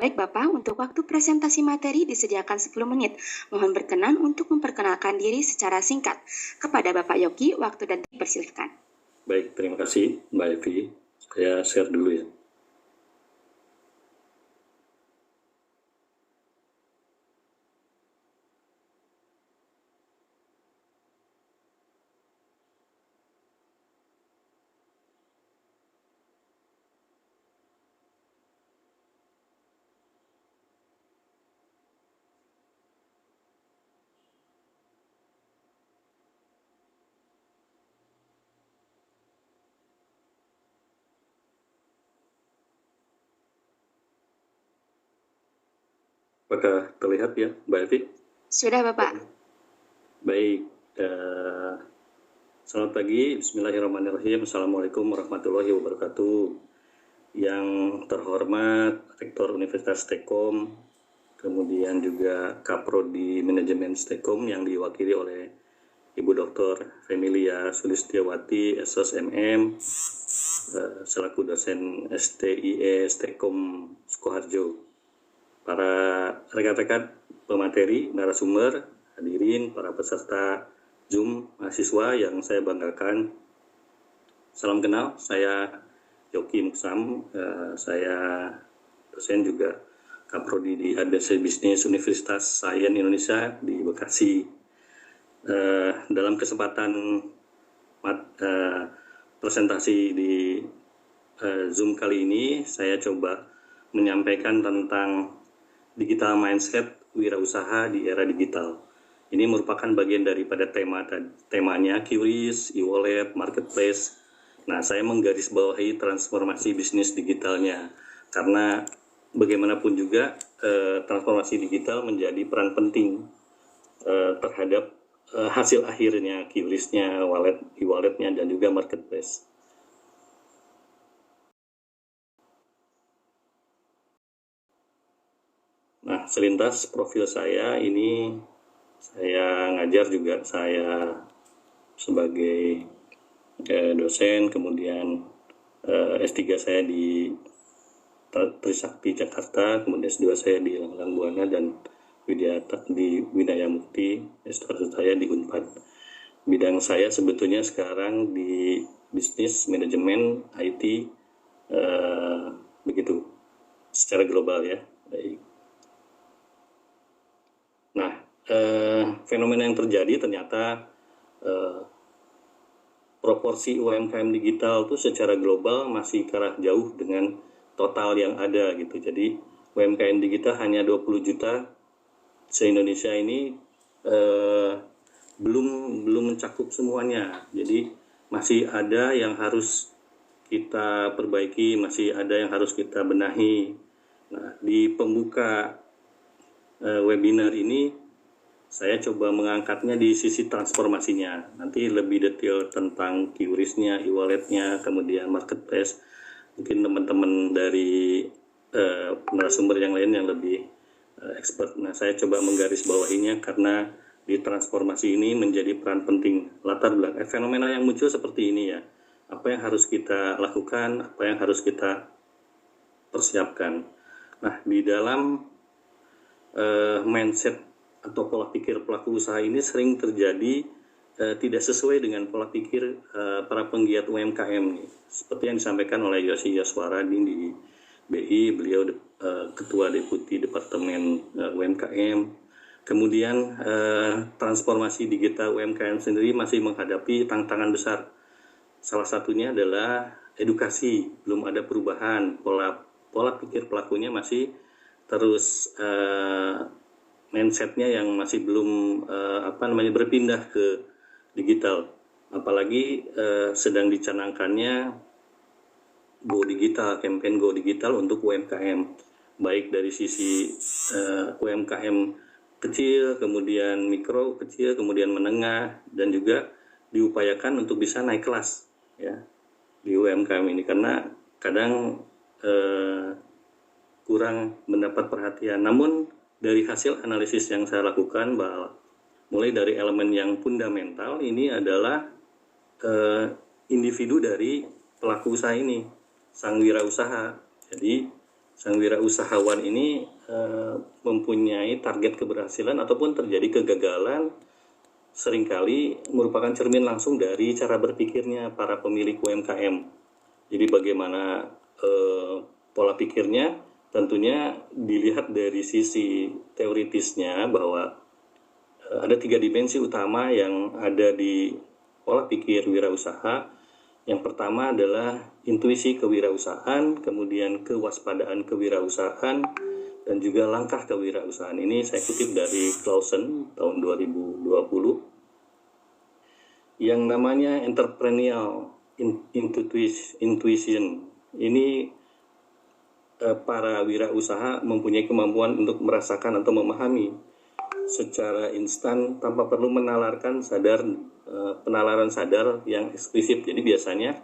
Baik Bapak, untuk waktu presentasi materi disediakan 10 menit. Mohon berkenan untuk memperkenalkan diri secara singkat. Kepada Bapak Yogi, waktu dan dipersilahkan. Baik, terima kasih Mbak Evi. Saya share dulu ya. Apakah terlihat ya Mbak Evi? Sudah Bapak. Baik, selamat pagi, bismillahirrahmanirrahim. Assalamualaikum warahmatullahi wabarakatuh. Yang terhormat Rektor Universitas Stekom, kemudian juga Kaprodi Manajemen Stekom yang diwakili oleh Ibu Dr. Femilia Sulistiawati, SOS MM, selaku dosen STIE Stekom Sukoharjo. Para rekan-rekan pemateri, narasumber, hadirin, para peserta Zoom, mahasiswa yang saya banggakan. Salam kenal, saya Yogi Muksam, saya dosen juga Kaprodi di Advance Bisnis Universitas Sains Indonesia di Bekasi. Dalam kesempatan presentasi di Zoom kali ini, saya coba menyampaikan tentang digital mindset wirausaha di era digital. Ini merupakan bagian daripada temanya QRIS, e-wallet, marketplace. Nah, saya menggarisbawahi transformasi bisnis digitalnya karena bagaimanapun juga transformasi digital menjadi peran penting terhadap hasil akhirnya QRIS-nya, e-walletnya dan juga marketplace. Nah, selintas profil saya ini, saya ngajar juga, saya sebagai dosen, kemudian S3 saya di Trisakti Jakarta, kemudian S2 saya di Langlang Buana dan di Widaya Mukti, S1 saya di Unpad. Bidang saya sebetulnya sekarang di bisnis, manajemen, IT, begitu, secara global ya. Baik. Nah, fenomena yang terjadi ternyata proporsi UMKM digital itu secara global masih kalah jauh dengan total yang ada gitu. Jadi UMKM digital hanya 20 juta se-Indonesia ini belum mencakup semuanya. Jadi masih ada yang harus kita perbaiki, masih ada yang harus kita benahi. Nah, di pembuka webinar ini saya coba mengangkatnya di sisi transformasinya. Nanti lebih detail tentang QRIS-nya, e-wallet-nya, kemudian marketplace. Mungkin teman-teman dari narasumber yang lain yang lebih expert. Nah, saya coba menggarisbawahinya karena di transformasi ini menjadi peran penting. Latar belakang fenomena yang muncul seperti ini ya. Apa yang harus kita lakukan, apa yang harus kita persiapkan. Nah, di dalam mindset atau pola pikir pelaku usaha ini sering terjadi tidak sesuai dengan pola pikir para penggiat UMKM nih. Seperti yang disampaikan oleh Yosi Yaswaradin di BI, beliau Ketua Deputi Departemen UMKM. Kemudian transformasi digital UMKM sendiri masih menghadapi tantangan besar. Salah satunya adalah edukasi, belum ada perubahan, pola pikir pelakunya masih terus mindsetnya yang masih belum berpindah ke digital. Apalagi sedang dicanangkannya Go Digital, campaign Go Digital untuk UMKM, baik dari sisi UMKM kecil, kemudian mikro kecil, kemudian menengah, dan juga diupayakan untuk bisa naik kelas ya di UMKM ini, karena kadang kurang mendapat perhatian. Namun dari hasil analisis yang saya lakukan, bahwa mulai dari elemen yang fundamental ini adalah individu dari pelaku usaha ini, sang wirausaha. Jadi sang wirausahawan ini mempunyai target keberhasilan ataupun terjadi kegagalan seringkali merupakan cermin langsung dari cara berpikirnya para pemilik UMKM. Jadi bagaimana pola pikirnya tentunya dilihat dari sisi teoritisnya bahwa ada 3 dimensi utama yang ada di pola pikir wirausaha. Yang pertama adalah intuisi kewirausahaan, kemudian kewaspadaan kewirausahaan, dan juga langkah kewirausahaan. Ini saya kutip dari Clausen tahun 2020. Yang namanya entrepreneurial intuition. Ini para wirausaha mempunyai kemampuan untuk merasakan atau memahami secara instan tanpa perlu penalaran sadar yang eksplisit. Jadi biasanya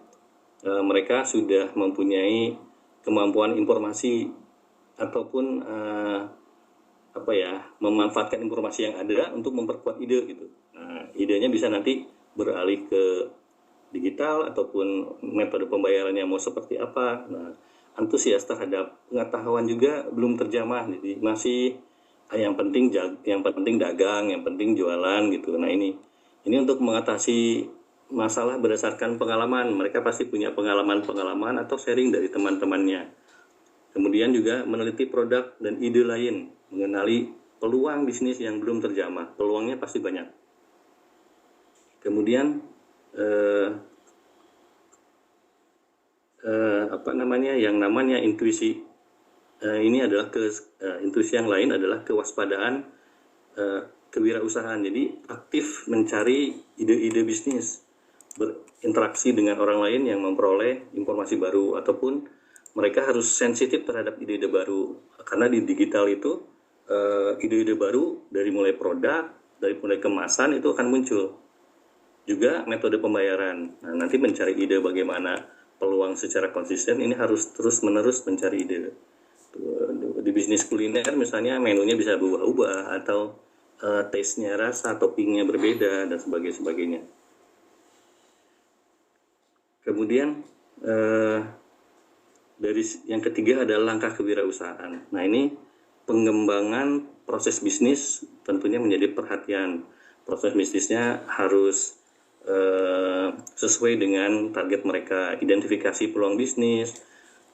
mereka sudah mempunyai kemampuan informasi ataupun memanfaatkan informasi yang ada untuk memperkuat ide gitu. Idenya bisa nanti beralih ke digital ataupun metode pembayarannya mau seperti apa. Antusias terhadap pengetahuan juga belum terjamah, jadi masih yang penting dagang, yang penting jualan gitu. Nah ini untuk mengatasi masalah berdasarkan pengalaman. Mereka pasti punya pengalaman atau sharing dari teman-temannya. Kemudian juga meneliti produk dan ide lain, mengenali peluang bisnis yang belum terjamah. Peluangnya pasti banyak. Kemudian yang namanya intuisi ini adalah intuisi yang lain adalah kewaspadaan kewirausahaan. Jadi aktif mencari ide-ide bisnis, berinteraksi dengan orang lain yang memperoleh informasi baru, ataupun mereka harus sensitif terhadap ide-ide baru, karena di digital itu ide-ide baru dari mulai produk, dari mulai kemasan itu akan muncul. Juga metode pembayaran. Nah, nanti mencari ide bagaimana peluang secara konsisten ini harus terus-menerus mencari ide. Di bisnis kuliner misalnya menunya bisa berubah-ubah atau taste-nya, rasa, toppingnya berbeda dan sebagainya. Kemudian dari yang ketiga adalah langkah kewirausahaan. Nah ini pengembangan proses bisnis tentunya menjadi perhatian. Proses bisnisnya harus sesuai dengan target mereka, identifikasi peluang bisnis,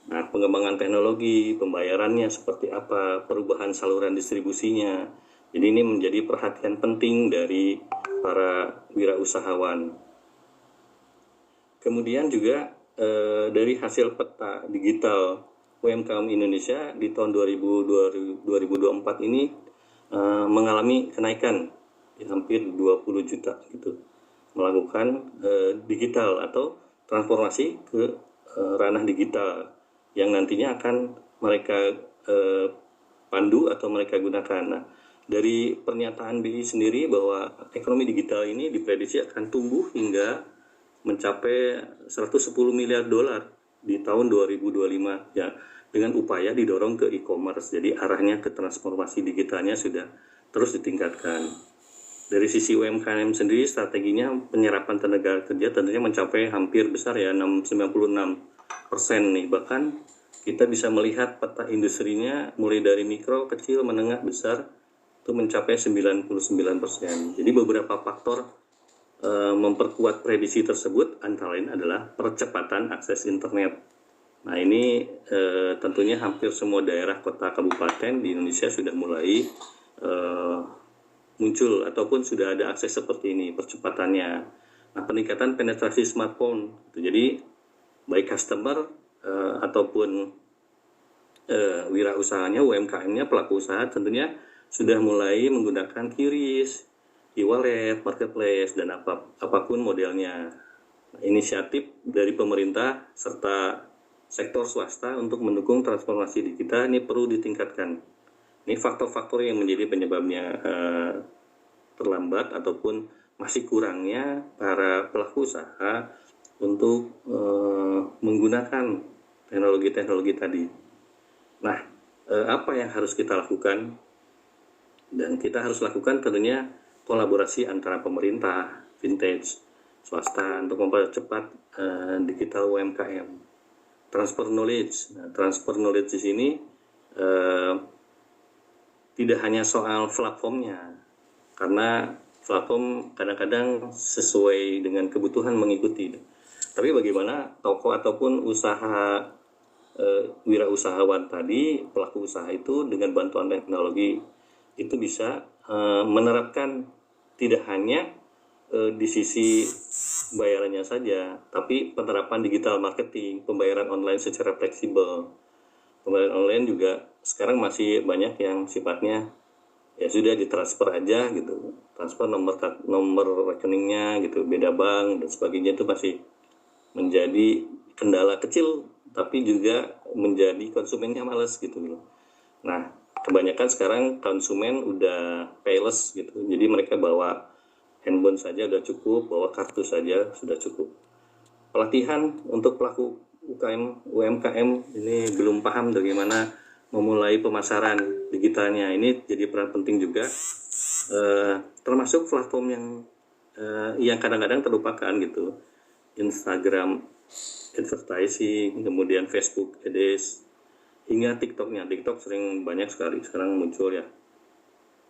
pengembangan teknologi, pembayarannya seperti apa, perubahan saluran distribusinya. Jadi ini menjadi perhatian penting dari para wirausahawan. Kemudian juga dari hasil peta digital UMKM Indonesia di tahun 2024 ini mengalami kenaikan hampir 20 juta gitu, melakukan digital atau transformasi ke ranah digital yang nantinya akan mereka pandu atau mereka gunakan. Nah, dari pernyataan BI sendiri bahwa ekonomi digital ini diprediksi akan tumbuh hingga mencapai 110 miliar dolar di tahun 2025 ya, dengan upaya didorong ke e-commerce. Jadi arahnya ke transformasi digitalnya sudah terus ditingkatkan. Dari sisi UMKM sendiri, strateginya penyerapan tenaga kerja tentunya mencapai hampir besar ya, 96% nih. Bahkan kita bisa melihat peta industrinya mulai dari mikro, kecil, menengah, besar itu mencapai 99%. Jadi beberapa faktor memperkuat prediksi tersebut antara lain adalah percepatan akses internet. Nah ini tentunya hampir semua daerah, kota, kabupaten di Indonesia sudah mulai muncul ataupun sudah ada akses seperti ini percepatannya. Nah, peningkatan penetrasi smartphone. Jadi baik customer ataupun wirausahanya, UMKM-nya, pelaku usaha tentunya sudah mulai menggunakan QRIS, e-wallet, marketplace, dan apapun modelnya. Nah, inisiatif dari pemerintah serta sektor swasta untuk mendukung transformasi digital ini perlu ditingkatkan. Ini faktor-faktor yang menjadi penyebabnya terlambat ataupun masih kurangnya para pelaku usaha untuk menggunakan teknologi-teknologi tadi. Nah, apa yang harus kita lakukan? Dan kita harus lakukan tentunya kolaborasi antara pemerintah, vintage, swasta untuk mempercepat digital UMKM. Transfer knowledge. Nah, transfer knowledge di sini eh, tidak hanya soal platformnya, karena platform kadang-kadang sesuai dengan kebutuhan mengikuti. Tapi bagaimana toko ataupun usaha wirausahawan tadi, pelaku usaha itu dengan bantuan teknologi itu bisa menerapkan tidak hanya di sisi bayarannya saja, tapi penerapan digital marketing, pembayaran online secara fleksibel. Pembayaran online juga sekarang masih banyak yang sifatnya ya sudah ditransfer aja gitu, transfer nomor rekeningnya gitu, beda bank dan sebagainya, itu masih menjadi kendala kecil, tapi juga menjadi konsumennya males gitu loh. Nah, kebanyakan sekarang konsumen udah payless gitu, jadi mereka bawa handphone saja udah cukup, bawa kartu saja sudah cukup. Pelatihan untuk pelaku UMKM ini belum paham bagaimana memulai pemasaran digitalnya, ini jadi peran penting juga, termasuk platform yang kadang-kadang terlupakan gitu, Instagram advertising, kemudian Facebook Ads, hingga TikToknya. TikTok sering banyak sekali sekarang muncul ya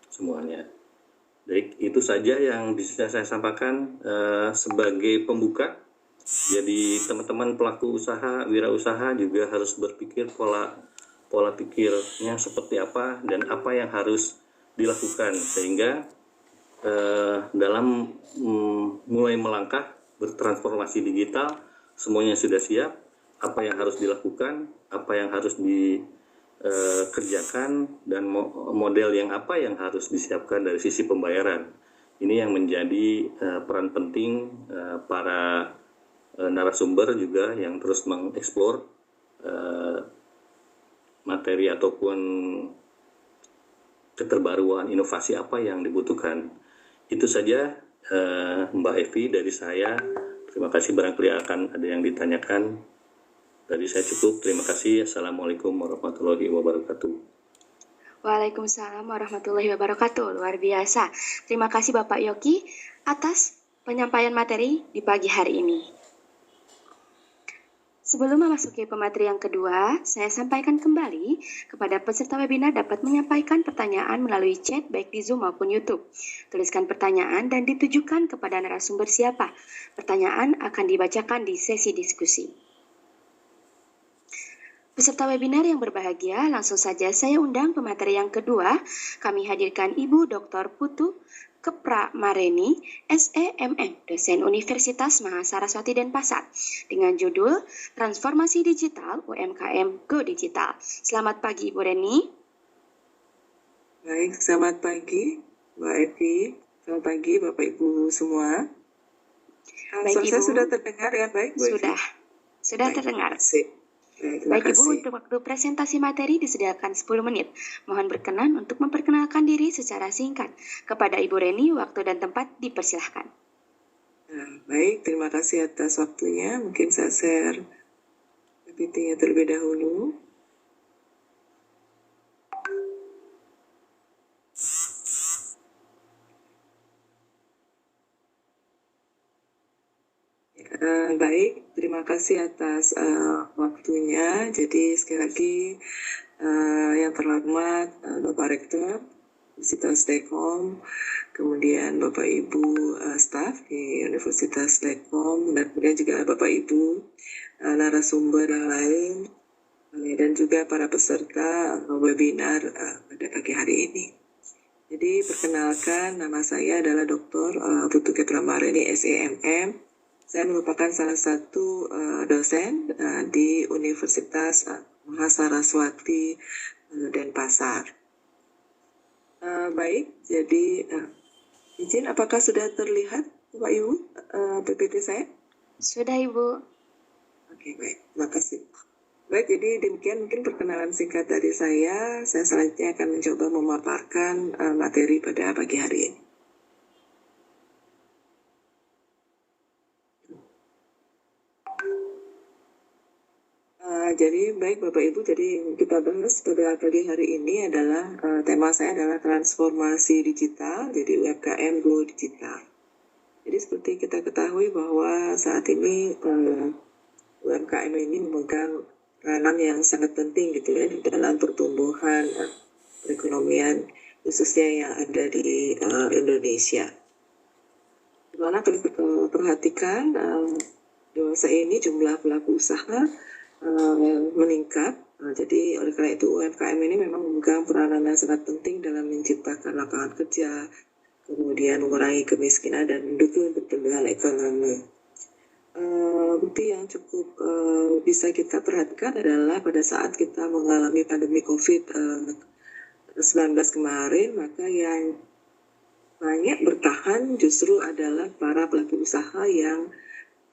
semuanya. Baik, itu saja yang bisa saya sampaikan sebagai pembuka. Jadi teman-teman pelaku usaha, wirausaha juga harus berpikir pola pikirnya seperti apa dan apa yang harus dilakukan, sehingga dalam mulai melangkah bertransformasi digital semuanya sudah siap, apa yang harus dilakukan, apa yang harus dikerjakan, dan model yang apa yang harus disiapkan dari sisi pembayaran. Ini yang menjadi peran penting para narasumber juga yang terus mengeksplor materi ataupun keterbaruan inovasi apa yang dibutuhkan. Itu saja Mbak Evi dari saya. Terima kasih, barangkali akan ada yang ditanyakan. Dari saya cukup. Terima kasih. Assalamualaikum warahmatullahi wabarakatuh. Waalaikumsalam warahmatullahi wabarakatuh. Luar biasa. Terima kasih Bapak Yogi atas penyampaian materi di pagi hari ini. Sebelum memasuki pemateri yang kedua, saya sampaikan kembali kepada peserta webinar dapat menyampaikan pertanyaan melalui chat baik di Zoom maupun YouTube. Tuliskan pertanyaan dan ditujukan kepada narasumber siapa. Pertanyaan akan dibacakan di sesi diskusi. Peserta webinar yang berbahagia, langsung saja saya undang pemateri yang kedua. Kami hadirkan Ibu Dr. Putu Kepramareni, SEMM, dosen Universitas Mahasaraswati Denpasar, dengan judul Transformasi Digital UMKM Go Digital. Selamat pagi, Ibu Reni. Baik, selamat pagi, Mbak Evi. Selamat pagi, Bapak Ibu semua. Baik, Ibu. Saya sudah terdengar ya, baik, Bu Sudah baik, terdengar. Baik, Ibu, untuk waktu presentasi materi disediakan 10 menit. Mohon berkenan untuk memperkenalkan diri secara singkat. Kepada Ibu Reni, waktu dan tempat dipersilahkan. Baik, terima kasih atas waktunya. Mungkin saya share PPT-nya terlebih dahulu. Baik, terima kasih atas waktunya. Jadi sekali lagi yang terhormat Bapak Rektor Universitas Telkom, kemudian Bapak Ibu staf di Universitas Telkom, dan kemudian juga Bapak Ibu narasumber yang lain, dan juga para peserta webinar pada pagi hari ini. Jadi perkenalkan, nama saya adalah Dr. Putu Kepramareni, SEMM. Saya merupakan salah satu dosen di Universitas Mahasaraswati Denpasar. Baik, jadi izin, apakah sudah terlihat Bapak Ibu PPT saya? Sudah, Ibu. Oke, baik, terima kasih. Baik, jadi demikian mungkin perkenalan singkat dari saya. Saya selanjutnya akan mencoba memaparkan materi pada pagi hari ini. Jadi baik Bapak Ibu, jadi kita bahas pada pagi hari ini adalah tema saya adalah transformasi digital, jadi UMKM Go Digital. Jadi seperti kita ketahui bahwa saat ini UMKM ini memegang peranan yang sangat penting gitu ya di dalam pertumbuhan perekonomian khususnya yang ada di Indonesia. Dimana kalau kita perhatikan dewasa ini jumlah pelaku usaha meningkat. Jadi oleh karena itu UMKM ini memang memegang peranan yang sangat penting dalam menciptakan lapangan kerja, kemudian mengurangi kemiskinan dan mendukung pertumbuhan ekonomi. Bukti yang cukup bisa kita perhatikan adalah pada saat kita mengalami pandemi COVID-19 kemarin, maka yang banyak bertahan justru adalah para pelaku usaha yang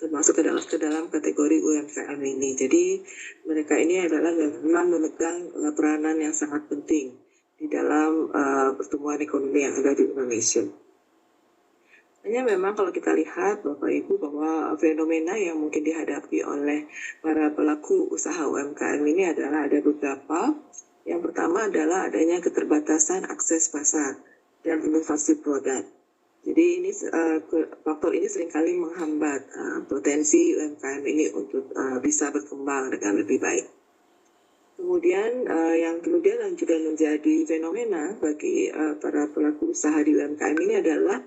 termasuk ke dalam kategori UMKM ini. Jadi mereka ini adalah memang memegang peranan yang sangat penting di dalam pertumbuhan ekonomi yang ada di Indonesia. Hanya memang kalau kita lihat Bapak Ibu bahwa fenomena yang mungkin dihadapi oleh para pelaku usaha UMKM ini adalah ada beberapa. Yang pertama adalah adanya keterbatasan akses pasar dan inovasi produk. Jadi ini faktor ini seringkali menghambat potensi UMKM ini untuk bisa berkembang dengan lebih baik. Kemudian yang juga menjadi fenomena bagi para pelaku usaha di UMKM ini adalah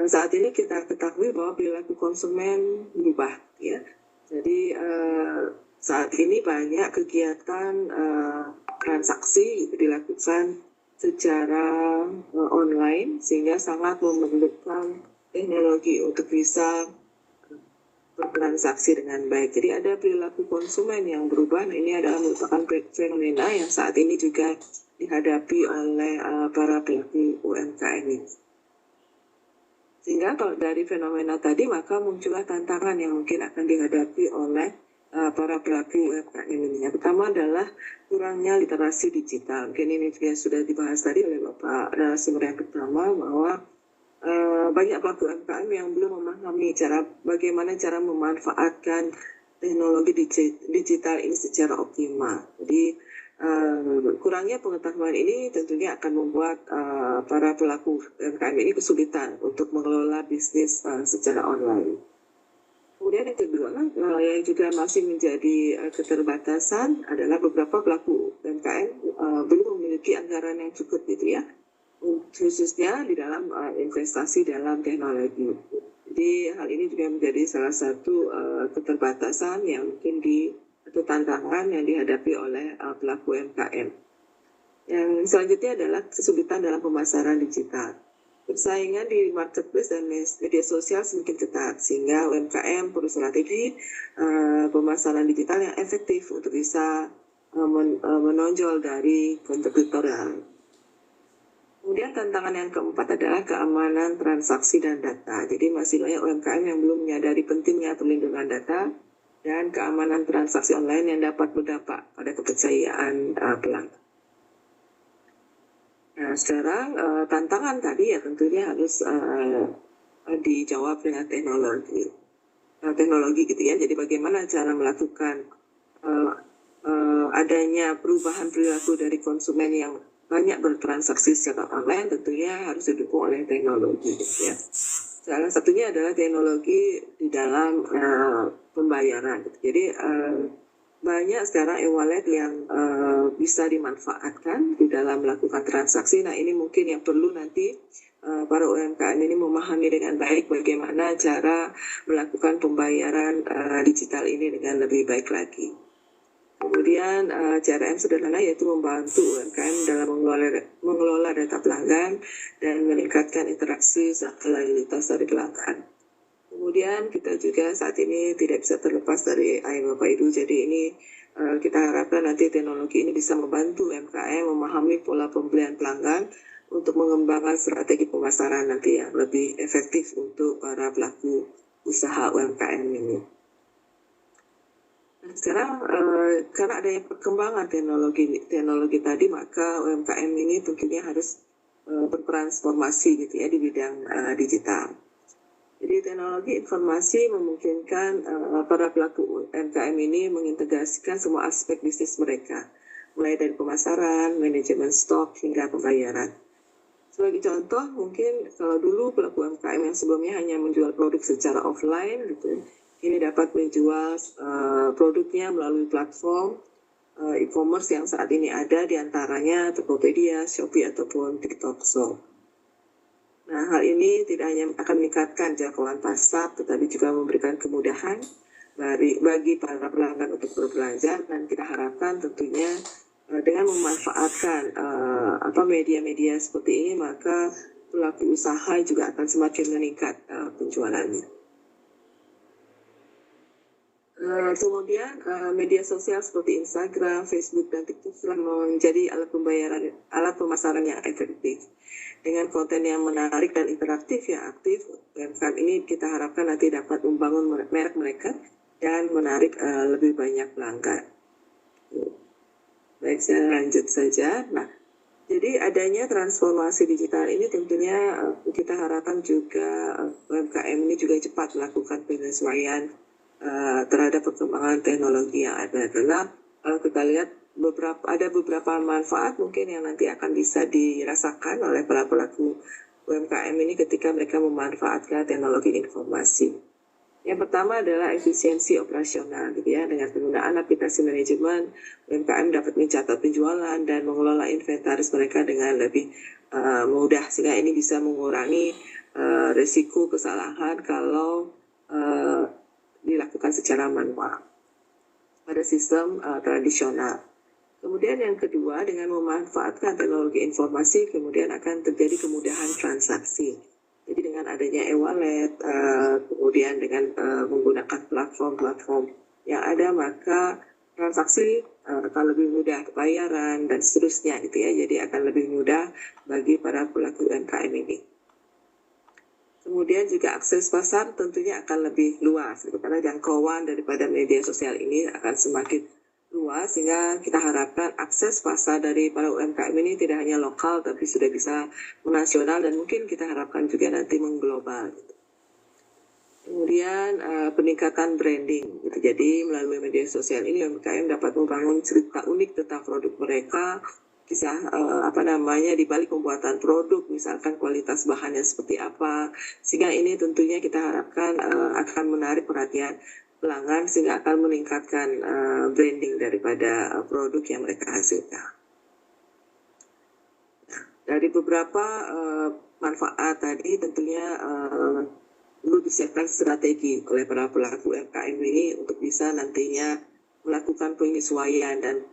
saat ini kita ketahui bahwa perilaku konsumen berubah, ya. Jadi saat ini banyak kegiatan transaksi dilakukan secara online sehingga sangat memerlukan teknologi untuk bisa bertransaksi dengan baik. Jadi ada perilaku konsumen yang berubah. Nah, ini adalah merupakan fenomena yang saat ini juga dihadapi oleh para pelaku UMKM ini. Sehingga kalau dari fenomena tadi maka muncullah tantangan yang mungkin akan dihadapi oleh para pelaku UMKM ini. Yang pertama adalah kurangnya literasi digital. Mungkin ini juga sudah dibahas tadi oleh Bapak narasumber yang pertama bahwa banyak pelaku UMKM yang belum memahami bagaimana cara memanfaatkan teknologi digital ini secara optimal. Jadi kurangnya pengetahuan ini tentunya akan membuat para pelaku UMKM ini kesulitan untuk mengelola bisnis secara online. Kemudian yang kedua, yang juga masih menjadi keterbatasan adalah beberapa pelaku UMKM belum memiliki anggaran yang cukup gitu ya, khususnya di dalam investasi dalam teknologi. Jadi hal ini juga menjadi salah satu keterbatasan yang mungkin atau tantangan yang dihadapi oleh pelaku UMKM. Yang selanjutnya adalah kesulitan dalam pemasaran digital. Persaingan di marketplace dan media sosial semakin ketat sehingga UMKM perlu strategi pemasaran digital yang efektif untuk bisa menonjol dari kompetitor. Kemudian tantangan yang keempat adalah keamanan transaksi dan data. Jadi masih banyak UMKM yang belum menyadari pentingnya perlindungan data dan keamanan transaksi online yang dapat berdampak pada kepercayaan pelanggan. Nah, sekarang tantangan tadi ya tentunya harus dijawab dengan teknologi gitu ya. Jadi bagaimana cara melakukan adanya perubahan perilaku dari konsumen yang banyak bertransaksi secara online tentunya harus didukung oleh teknologi gitu ya. Salah satunya adalah teknologi di dalam pembayaran. Jadi banyak sekarang e-wallet yang bisa dimanfaatkan di dalam melakukan transaksi. Nah ini mungkin yang perlu nanti para UMKM ini memahami dengan baik bagaimana cara melakukan pembayaran digital ini dengan lebih baik lagi. Kemudian cara yang sederhana yaitu membantu UMKM dalam mengelola data pelanggan dan meningkatkan interaksi serta loyalitas dari pelanggan. Kemudian kita juga saat ini tidak bisa terlepas dari Bapak Ibu. Jadi ini kita harapkan nanti teknologi ini bisa membantu UMKM memahami pola pembelian pelanggan untuk mengembangkan strategi pemasaran nanti yang lebih efektif untuk para pelaku usaha UMKM ini. Nah, sekarang karena adanya perkembangan teknologi tadi maka UMKM ini tentunya harus bertransformasi gitu ya di bidang digital. Jadi teknologi informasi memungkinkan para pelaku UMKM ini mengintegrasikan semua aspek bisnis mereka, mulai dari pemasaran, manajemen stok, hingga pembayaran. Sebagai contoh, mungkin kalau dulu pelaku UMKM yang sebelumnya hanya menjual produk secara offline, gitu, ini dapat menjual produknya melalui platform e-commerce yang saat ini ada, diantaranya Tokopedia, Shopee, ataupun TikTok Shop. Nah, hal ini tidak hanya akan meningkatkan jangkauan pasar, tetapi juga memberikan kemudahan bagi para pelanggan untuk berbelanja, dan kita harapkan tentunya dengan memanfaatkan media-media seperti ini, maka pelaku usaha juga akan semakin meningkat penjualannya. Kemudian media sosial seperti Instagram, Facebook, dan TikTok telah menjadi alat pemasaran yang efektif. Dengan konten yang menarik dan interaktif yang aktif, UMKM ini kita harapkan nanti dapat membangun merek mereka dan menarik lebih banyak pelanggan. Baik, saya lanjut saja. Nah, jadi adanya transformasi digital ini tentunya kita harapkan juga UMKM ini juga cepat melakukan penyesuaian terhadap perkembangan teknologi yang ada. Karena kita lihat ada beberapa manfaat mungkin yang nanti akan bisa dirasakan oleh para pelaku UMKM ini ketika mereka memanfaatkan teknologi informasi. Yang pertama adalah efisiensi operasional, gitu ya. Dengan penggunaan aplikasi manajemen, UMKM dapat mencatat penjualan dan mengelola inventaris mereka dengan lebih mudah, sehingga ini bisa mengurangi risiko kesalahan kalau dilakukan secara manual pada sistem tradisional. Kemudian yang kedua, dengan memanfaatkan teknologi informasi, kemudian akan terjadi kemudahan transaksi. Jadi dengan adanya e-wallet, kemudian dengan menggunakan platform-platform yang ada, maka transaksi akan lebih mudah, pembayaran dan seterusnya, gitu ya. Jadi akan lebih mudah bagi para pelaku UMKM ini. Kemudian juga akses pasar tentunya akan lebih luas, gitu, karena jangkauan daripada media sosial ini akan semakin luas, sehingga kita harapkan akses pasar dari para UMKM ini tidak hanya lokal, tapi sudah bisa menasional dan mungkin kita harapkan juga nanti mengglobal. Gitu. Kemudian peningkatan branding, gitu. Jadi melalui media sosial ini UMKM dapat membangun cerita unik tentang produk mereka, kisah di balik pembuatan produk, misalkan kualitas bahannya seperti apa, sehingga ini tentunya kita harapkan akan menarik perhatian pelanggan, sehingga akan meningkatkan branding daripada produk yang mereka hasilkan. Nah, dari beberapa manfaat tadi tentunya perlu disiapkan strategi oleh para pelaku UMKM ini untuk bisa nantinya melakukan penyesuaian, dan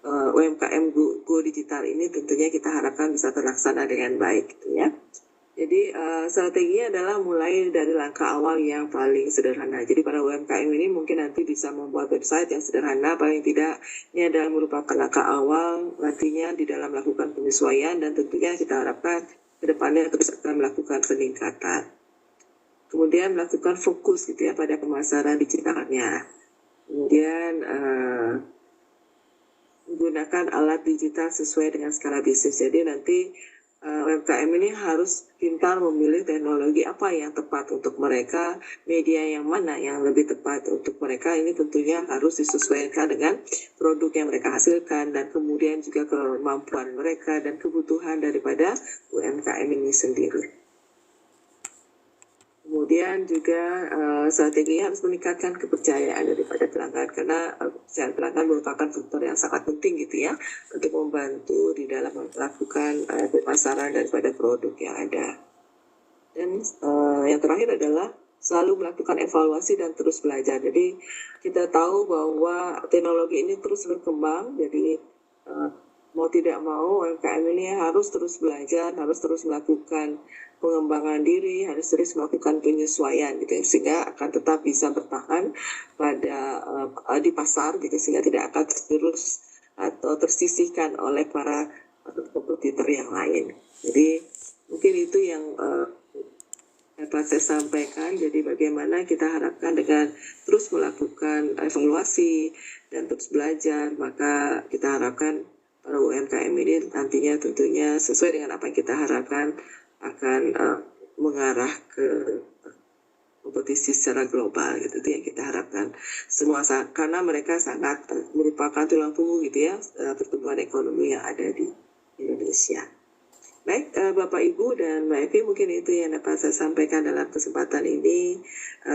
UMKM Go Digital ini tentunya kita harapkan bisa terlaksana dengan baik, gitu ya. Jadi strateginya adalah mulai dari langkah awal yang paling sederhana. Jadi para UMKM ini mungkin nanti bisa membuat website yang sederhana, paling tidak ini adalah merupakan langkah awal nantinya di dalam melakukan penyesuaian, dan tentunya kita harapkan ke depannya terus akan melakukan peningkatan. Kemudian melakukan fokus, gitu ya, pada pemasaran digitalnya. Kemudian menggunakan alat digital sesuai dengan skala bisnis. Jadi nanti UMKM ini harus pintar memilih teknologi apa yang tepat untuk mereka, media yang mana yang lebih tepat untuk mereka. Ini tentunya harus disesuaikan dengan produk yang mereka hasilkan, dan kemudian juga kemampuan mereka dan kebutuhan daripada UMKM ini sendiri. Kemudian juga strateginya harus meningkatkan kepercayaan daripada pelanggan, karena kepercayaan pelanggan merupakan faktor yang sangat penting, gitu ya, untuk membantu di dalam melakukan pemasaran daripada produk yang ada. Dan yang terakhir adalah selalu melakukan evaluasi dan terus belajar. Jadi kita tahu bahwa teknologi ini terus berkembang, jadi mau tidak mau UMKM ini harus terus belajar, harus terus melakukan pengembangan diri, harus terus melakukan penyesuaian, gitu, sehingga akan tetap bisa bertahan di pasar, gitu, sehingga tidak akan terus atau tersisihkan oleh para kompetitor yang lain. Jadi mungkin itu yang dapat saya sampaikan. Jadi bagaimana kita harapkan dengan terus melakukan evaluasi dan terus belajar, maka kita harapkan para UMKM ini nantinya tentunya sesuai dengan apa yang kita harapkan akan mengarah ke kompetisi secara global, gitu, itu yang kita harapkan semua, karena mereka sangat merupakan tulang punggung, gitu ya, pertumbuhan ekonomi yang ada di Indonesia. Baik, Bapak Ibu dan Mbak Evi, mungkin itu yang dapat saya sampaikan dalam kesempatan ini.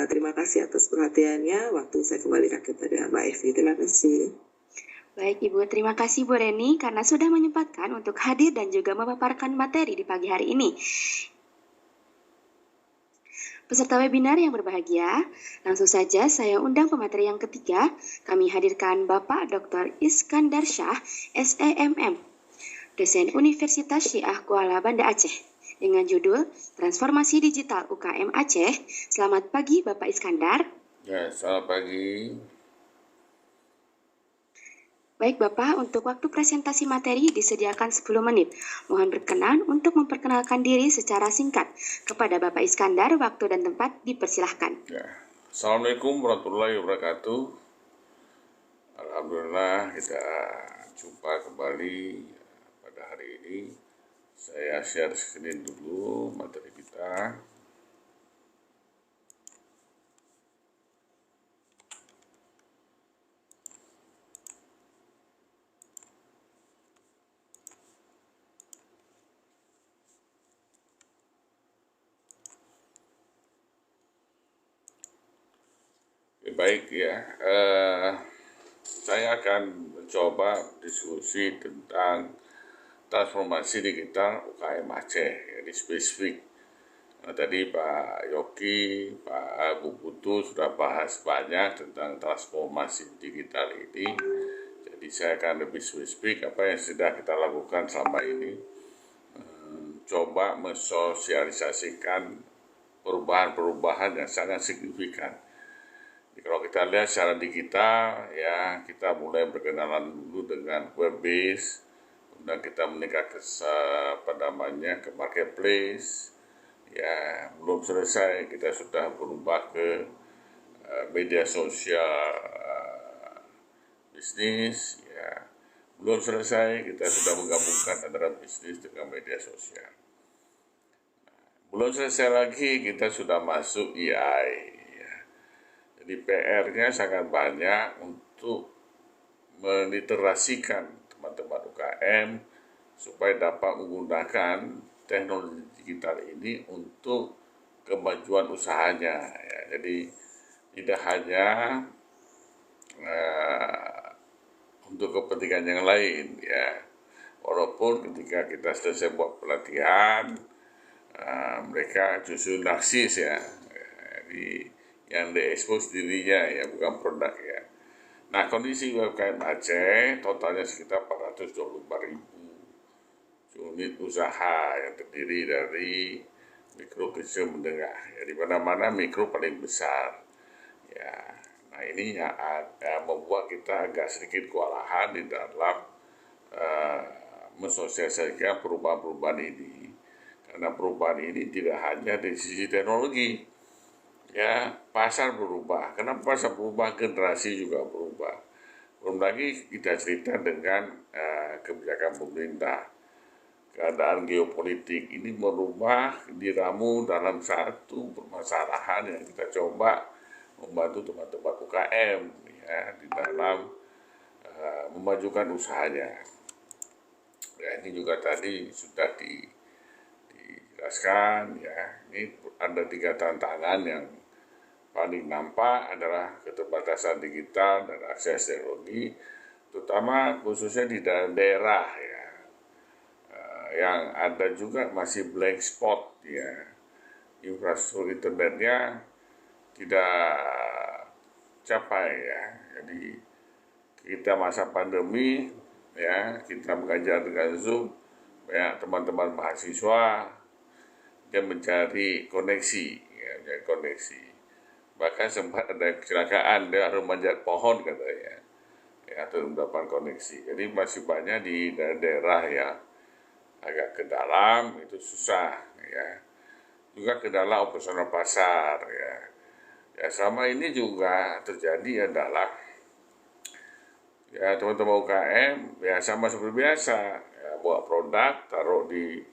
Terima kasih atas perhatiannya. Waktu saya kembalikan kepada Mbak Evi. Terima kasih. Baik Ibu, terima kasih Bu Reni karena sudah menyempatkan untuk hadir dan juga memaparkan materi di pagi hari ini. Peserta webinar yang berbahagia, langsung saja saya undang pemateri yang ketiga. Kami hadirkan Bapak Dr. Iskandar Syah, SEMM, dosen Universitas Syiah Kuala Banda Aceh, dengan judul Transformasi Digital UKM Aceh. Selamat pagi Bapak Iskandar. Ya, selamat pagi. Baik Bapak, untuk waktu presentasi materi disediakan 10 menit. Mohon berkenan untuk memperkenalkan diri secara singkat. Kepada Bapak Iskandar, waktu dan tempat dipersilahkan. Ya. Assalamualaikum warahmatullahi wabarakatuh. Alhamdulillah kita jumpa kembali pada hari ini. Saya share screen dulu materi kita. Baik ya, saya akan mencoba diskusi tentang transformasi digital UKM Aceh, jadi spesifik. Tadi Pak Yogi, Pak Bu Putu sudah bahas banyak tentang transformasi digital ini. Jadi saya akan lebih spesifik apa yang sudah kita lakukan selama ini. Coba mensosialisasikan perubahan-perubahan yang sangat signifikan. Kalau kita lihat secara digital, ya kita mulai berkenalan dulu dengan web base, kemudian kita menikah ke ke marketplace, ya belum selesai kita sudah berubah ke media sosial bisnis, ya belum selesai kita sudah menggabungkan antara bisnis dengan media sosial. Belum selesai lagi kita sudah masuk AI. Jadi PR-nya sangat banyak untuk meliterasikan teman-teman UKM supaya dapat menggunakan teknologi digital ini untuk kemajuan usahanya. Ya, jadi tidak hanya untuk kepentingan yang lain, ya. Walaupun ketika kita selesai buat pelatihan, mereka justru narsis ya. Jadi yang diekspos dirinya ya, bukan produk ya. Nah, kondisi UMKM Aceh totalnya sekitar 424.000 unit usaha yang terdiri dari mikro, kecil, menengah. Ya, di mana-mana mikro paling besar. Ya, nah ini yang membuat kita agak sedikit kewalahan di dalam mensosialisasikan perubahan-perubahan ini. Karena perubahan ini tidak hanya dari sisi teknologi. Ya, pasar berubah. Kenapa pasar berubah? Generasi juga berubah. Belum lagi kita cerita dengan kebijakan pemerintah. Keadaan geopolitik ini merubah, diramu dalam satu permasalahan yang kita coba membantu teman-teman UKM ya, di dalam memajukan usahanya. Ya, ini juga tadi sudah dijelaskan ya. Ini ada 3 tantangan yang paling nampak adalah keterbatasan digital dan akses teknologi, terutama khususnya di daerah ya, yang ada juga masih blank spot ya, infrastruktur internetnya tidak capai ya. Jadi kita masa pandemi ya, kita mengajar dengan Zoom ya, teman-teman mahasiswa dia mencari koneksi ya, mencari koneksi. Bahkan sempat ada kecelakaan, dia harus manjat pohon katanya, ya, untuk mendapatkan koneksi. Jadi masih banyak di daerah yang agak ke dalam, itu susah, ya. Juga ke dalam operasional pasar, ya. Ya, selama ini juga terjadi adalah, ya teman-teman UKM, ya sama seperti biasa, ya, buat produk, taruh di,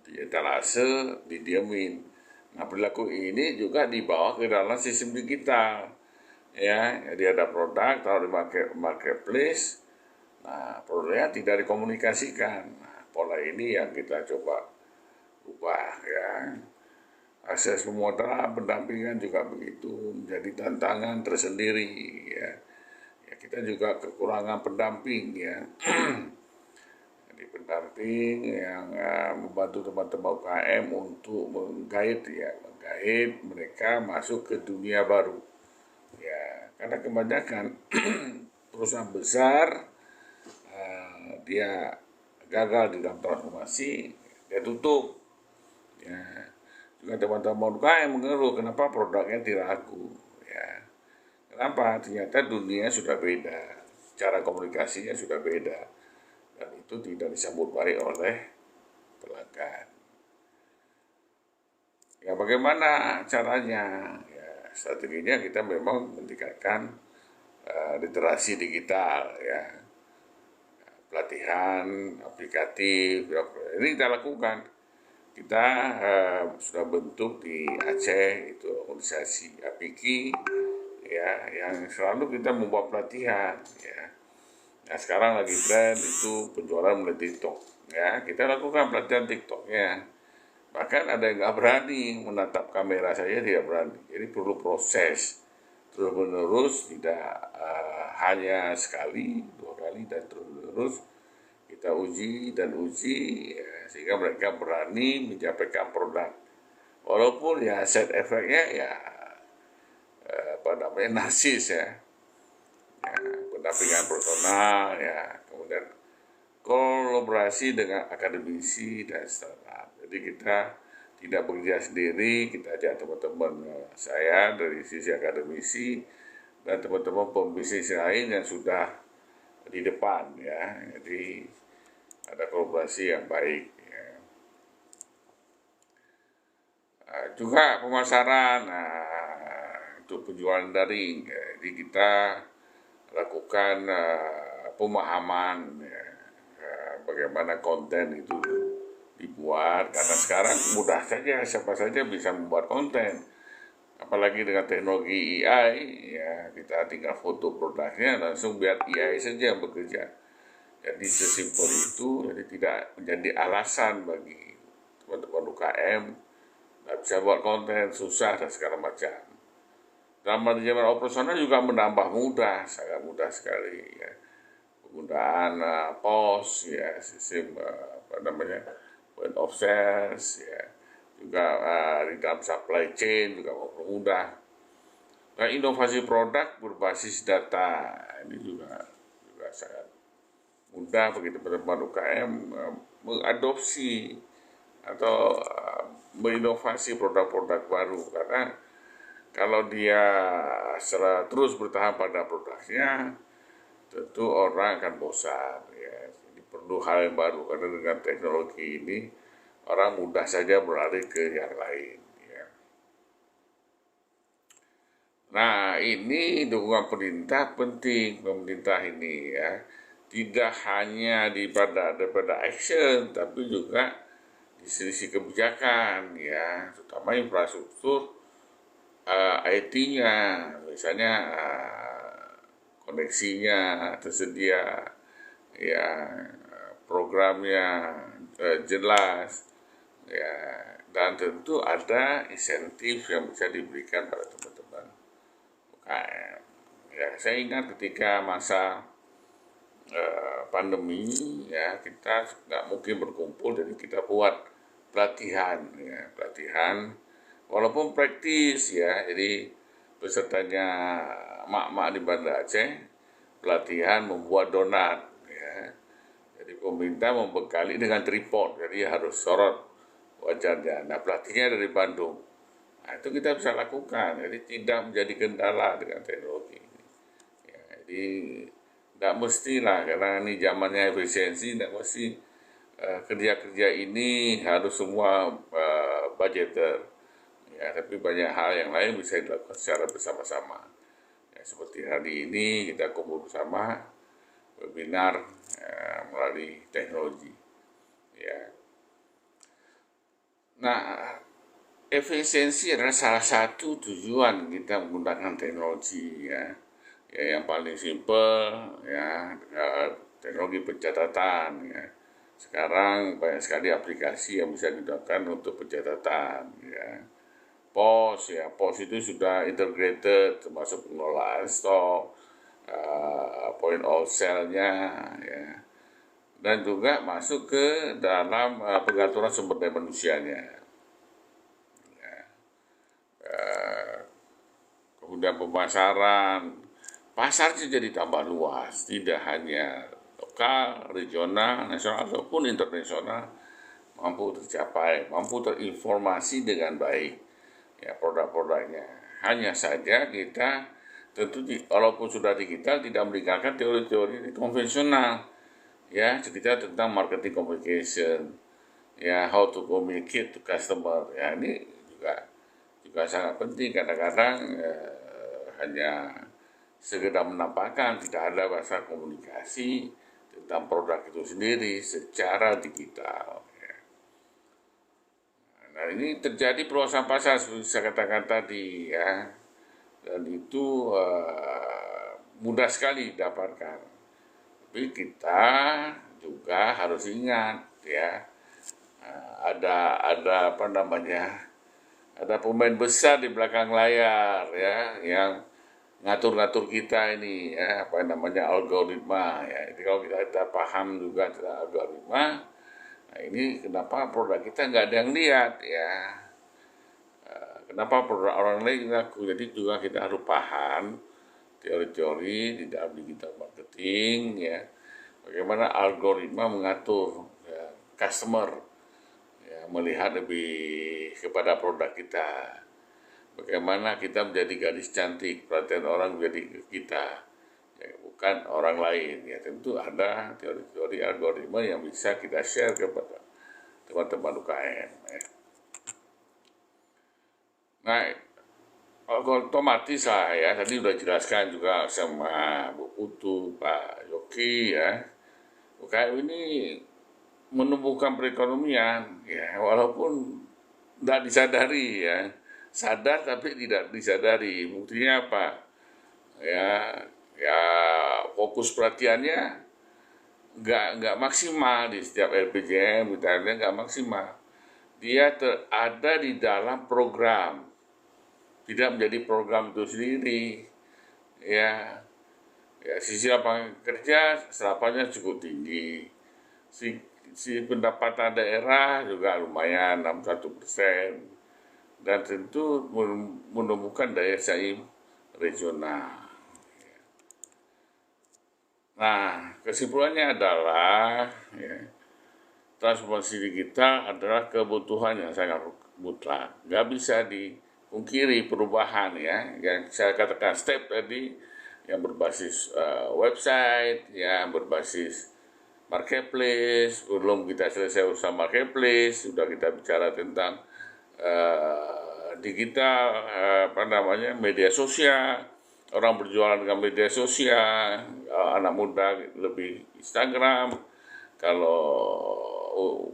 di etalase, didiamin. Nah, perilaku ini juga dibawa ke dalam sistem digital. Ya, jadi ada produk taruh di marketplace. Nah, produknya tidak dikomunikasikan. Nah, pola ini yang kita coba ubah ya. Akses pemodal pendampingan juga begitu, menjadi tantangan tersendiri ya. Ya, kita juga kekurangan pendamping ya. Jadi pendamping yang membantu teman-teman UKM untuk menggait mereka masuk ke dunia baru. Ya, karena kebanyakan perusahaan besar dia gagal di dalam transformasi, dia tutup. Ya, juga teman-teman UKM mengeluh kenapa produknya tidak laku. Ya, kenapa? Ternyata dunia sudah beda, cara komunikasinya sudah beda, dan itu tidak disambut baik oleh pelanggan. Ya, bagaimana caranya? Ya, strateginya kita memang meningkatkan literasi digital, ya, pelatihan aplikatif. Ini kita lakukan. Kita sudah bentuk di Aceh itu organisasi APIKI ya, yang selalu kita membuat pelatihan ya. Nah, sekarang lagi tren itu penjualan melalui TikTok ya, kita lakukan pelatihan TikTok ya. Bahkan ada yang nggak berani menatap kamera saja, tidak berani. Jadi perlu proses terus menerus, tidak hanya sekali, 2 kali, dan terus menerus kita uji dan uji ya, sehingga mereka berani menyampaikan produk. Walaupun ya side effect-nya ya narsis ya, pendampingan personal ya, kemudian kolaborasi dengan akademisi dan startup. Jadi kita tidak bekerja sendiri, kita ajak teman-teman saya dari sisi akademisi dan teman-teman pembisnis lain yang sudah di depan ya. Jadi ada kolaborasi yang baik ya. Juga pemasaran untuk penjualan daring ya. Jadi kita lakukan pemahaman ya, bagaimana konten itu dibuat, karena sekarang mudah saja, siapa saja bisa membuat konten, apalagi dengan teknologi AI ya, kita tinggal foto produknya langsung biar AI saja yang bekerja. Jadi sesimpel itu, jadi tidak menjadi alasan bagi teman-teman UKM nggak bisa buat konten, susah dan segala macam. Dalam manajemen operasional juga menambah mudah, sangat mudah sekali ya. Penggunaan POS ya, sistem point of sales ya, juga di dalam supply chain juga mempermudah. Nah, inovasi produk berbasis data ini juga sangat mudah bagi teman-teman UKM mengadopsi atau menginovasi produk-produk baru, karena kalau dia terus bertahan pada produknya, tentu orang akan bosan ya. Jadi perlu hal yang baru, karena dengan teknologi ini orang mudah saja beralih ke yang lain ya. Nah, ini dukungan pemerintah penting, pemerintah ini ya. Tidak hanya daripada action, tapi juga di sisi kebijakan ya, terutama infrastruktur IT-nya, misalnya koneksinya tersedia ya, programnya jelas ya, dan tentu ada insentif yang bisa diberikan pada teman-teman UKM ya. Saya ingat ketika masa pandemi ya, kita nggak mungkin berkumpul, jadi kita buat pelatihan ya, walaupun praktis ya. Jadi pesertanya mak-mak di Banda Aceh, pelatihan membuat donat ya. Jadi pemerintah membekali dengan tripod, jadi harus sorot wajahnya. Nah, pelatihnya dari Bandung. Nah, itu kita bisa lakukan, jadi tidak menjadi kendala dengan teknologi ya. Jadi tidak mestilah, karena ini zamannya efisiensi, tidak mesti kerja-kerja ini harus semua budgeter ya, tapi banyak hal yang lain bisa dilakukan secara bersama-sama ya, seperti hari ini kita kumpul bersama webinar melalui teknologi ya. Nah, efisiensi adalah salah satu tujuan kita menggunakan teknologi ya. Ya, yang paling simpel ya, teknologi pencatatan ya. Sekarang banyak sekali aplikasi yang bisa digunakan untuk pencatatan ya. POS ya, POS itu sudah integrated termasuk pengelolaan stok, point of sale-nya ya. Dan juga masuk ke dalam pengaturan sumber daya manusianya. Ya. Kemudian pemasaran, pasarnya jadi tambah luas, tidak hanya lokal, regional, nasional ataupun internasional mampu tercapai, mampu terinformasi dengan baik ya produk-produknya. Hanya saja kita tentu walaupun sudah digital tidak meninggalkan teori-teori konvensional ya, cerita tentang marketing communication ya, how to communicate to customer ya, ini juga sangat penting. Kadang-kadang hanya sekedar menampakkan, tidak ada bahasa komunikasi tentang produk itu sendiri secara digital. Nah, ini terjadi perluasan pasar seperti saya katakan tadi ya, dan itu mudah sekali didapatkan. Tapi kita juga harus ingat ya, ada apa namanya, ada pemain besar di belakang layar ya, yang ngatur-ngatur kita ini ya, apa namanya algoritma ya. Jadi kalau kita paham juga tentang algoritma. Nah, ini kenapa produk kita nggak ada yang lihat ya, kenapa produk orang lain ngaku. Jadi juga kita harus paham teori-teori di dalam digital marketing ya, bagaimana algoritma mengatur ya, customer ya, melihat lebih kepada produk kita, bagaimana kita menjadi gadis cantik, perhatian orang menjadi kita ya, bukan orang lain ya. Tentu ada teori-teori algoritma yang bisa kita share kepada teman-teman UKM ya. Nah, otomatis lah ya, tadi sudah jelaskan juga sama Bu Putu, Pak Yoki ya, UKM ini menumbuhkan perekonomian ya, walaupun tidak disadari ya, sadar tapi tidak disadari. Buktinya apa ya, fokus perhatiannya nggak maksimal di setiap RPJM, misalnya nggak maksimal. Dia ada di dalam program, tidak menjadi program itu sendiri ya. Sisi lapangan kerja serapannya cukup tinggi, si pendapatan daerah juga lumayan 61%, dan tentu menumbuhkan daya saing regional. Nah, kesimpulannya adalah ya, transformasi digital adalah kebutuhan yang sangat mutlak. Nggak bisa dipungkiri perubahan ya. Yang saya katakan step tadi, yang berbasis website, yang berbasis marketplace. Belum kita selesai urusan marketplace, sudah kita bicara tentang digital, media sosial. Orang berjualan dengan media sosial, anak muda lebih Instagram, kalau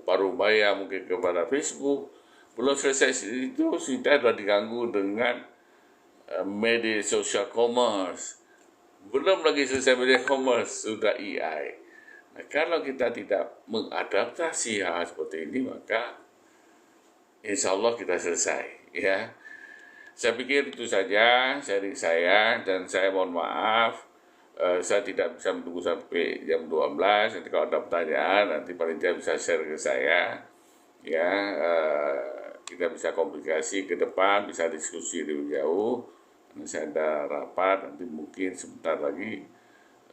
parubaya mungkin kepada Facebook. Belum selesai itu kita sudah diganggu dengan media sosial commerce. Belum lagi selesai media commerce, sudah AI. Nah, kalau kita tidak mengadaptasi hal seperti ini, maka insya Allah kita selesai ya. Saya pikir itu saja sharing saya, dan saya mohon maaf saya tidak bisa menunggu sampai jam 12. Nanti kalau ada pertanyaan nanti panitia bisa share ke saya ya, kita bisa komunikasi ke depan, bisa diskusi lebih jauh. Nanti saya ada rapat, nanti mungkin sebentar lagi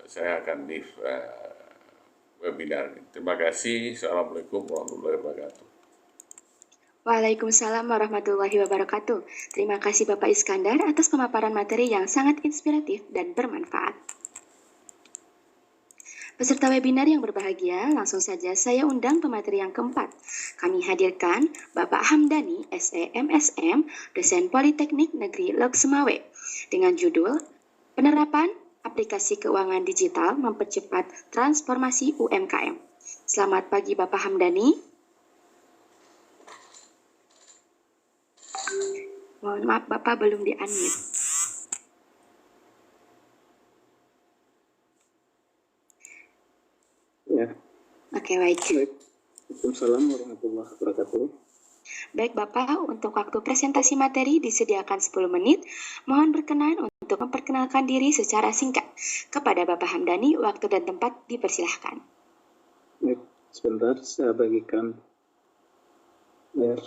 saya akan leave webinar. Terima kasih. Assalamualaikum warahmatullahi wabarakatuh. Waalaikumsalam warahmatullahi wabarakatuh. Terima kasih Bapak Iskandar atas pemaparan materi yang sangat inspiratif dan bermanfaat. Peserta webinar yang berbahagia, langsung saja saya undang pemateri yang keempat. Kami hadirkan Bapak Hamdani, SE MSM, dosen Politeknik Negeri Loksemawe, dengan judul Penerapan Aplikasi Keuangan Digital Mempercepat Transformasi UMKM. Selamat pagi Bapak Hamdani. Mohon maaf Bapak belum di-unmute. Oke, baik. Baik. Waalaikumsalam warahmatullahi wabarakatuh. Baik Bapak, untuk waktu presentasi materi disediakan 10 menit. Mohon berkenan untuk memperkenalkan diri secara singkat. Kepada Bapak Hamdani, waktu dan tempat dipersilahkan. Baik, sebentar saya bagikan layar.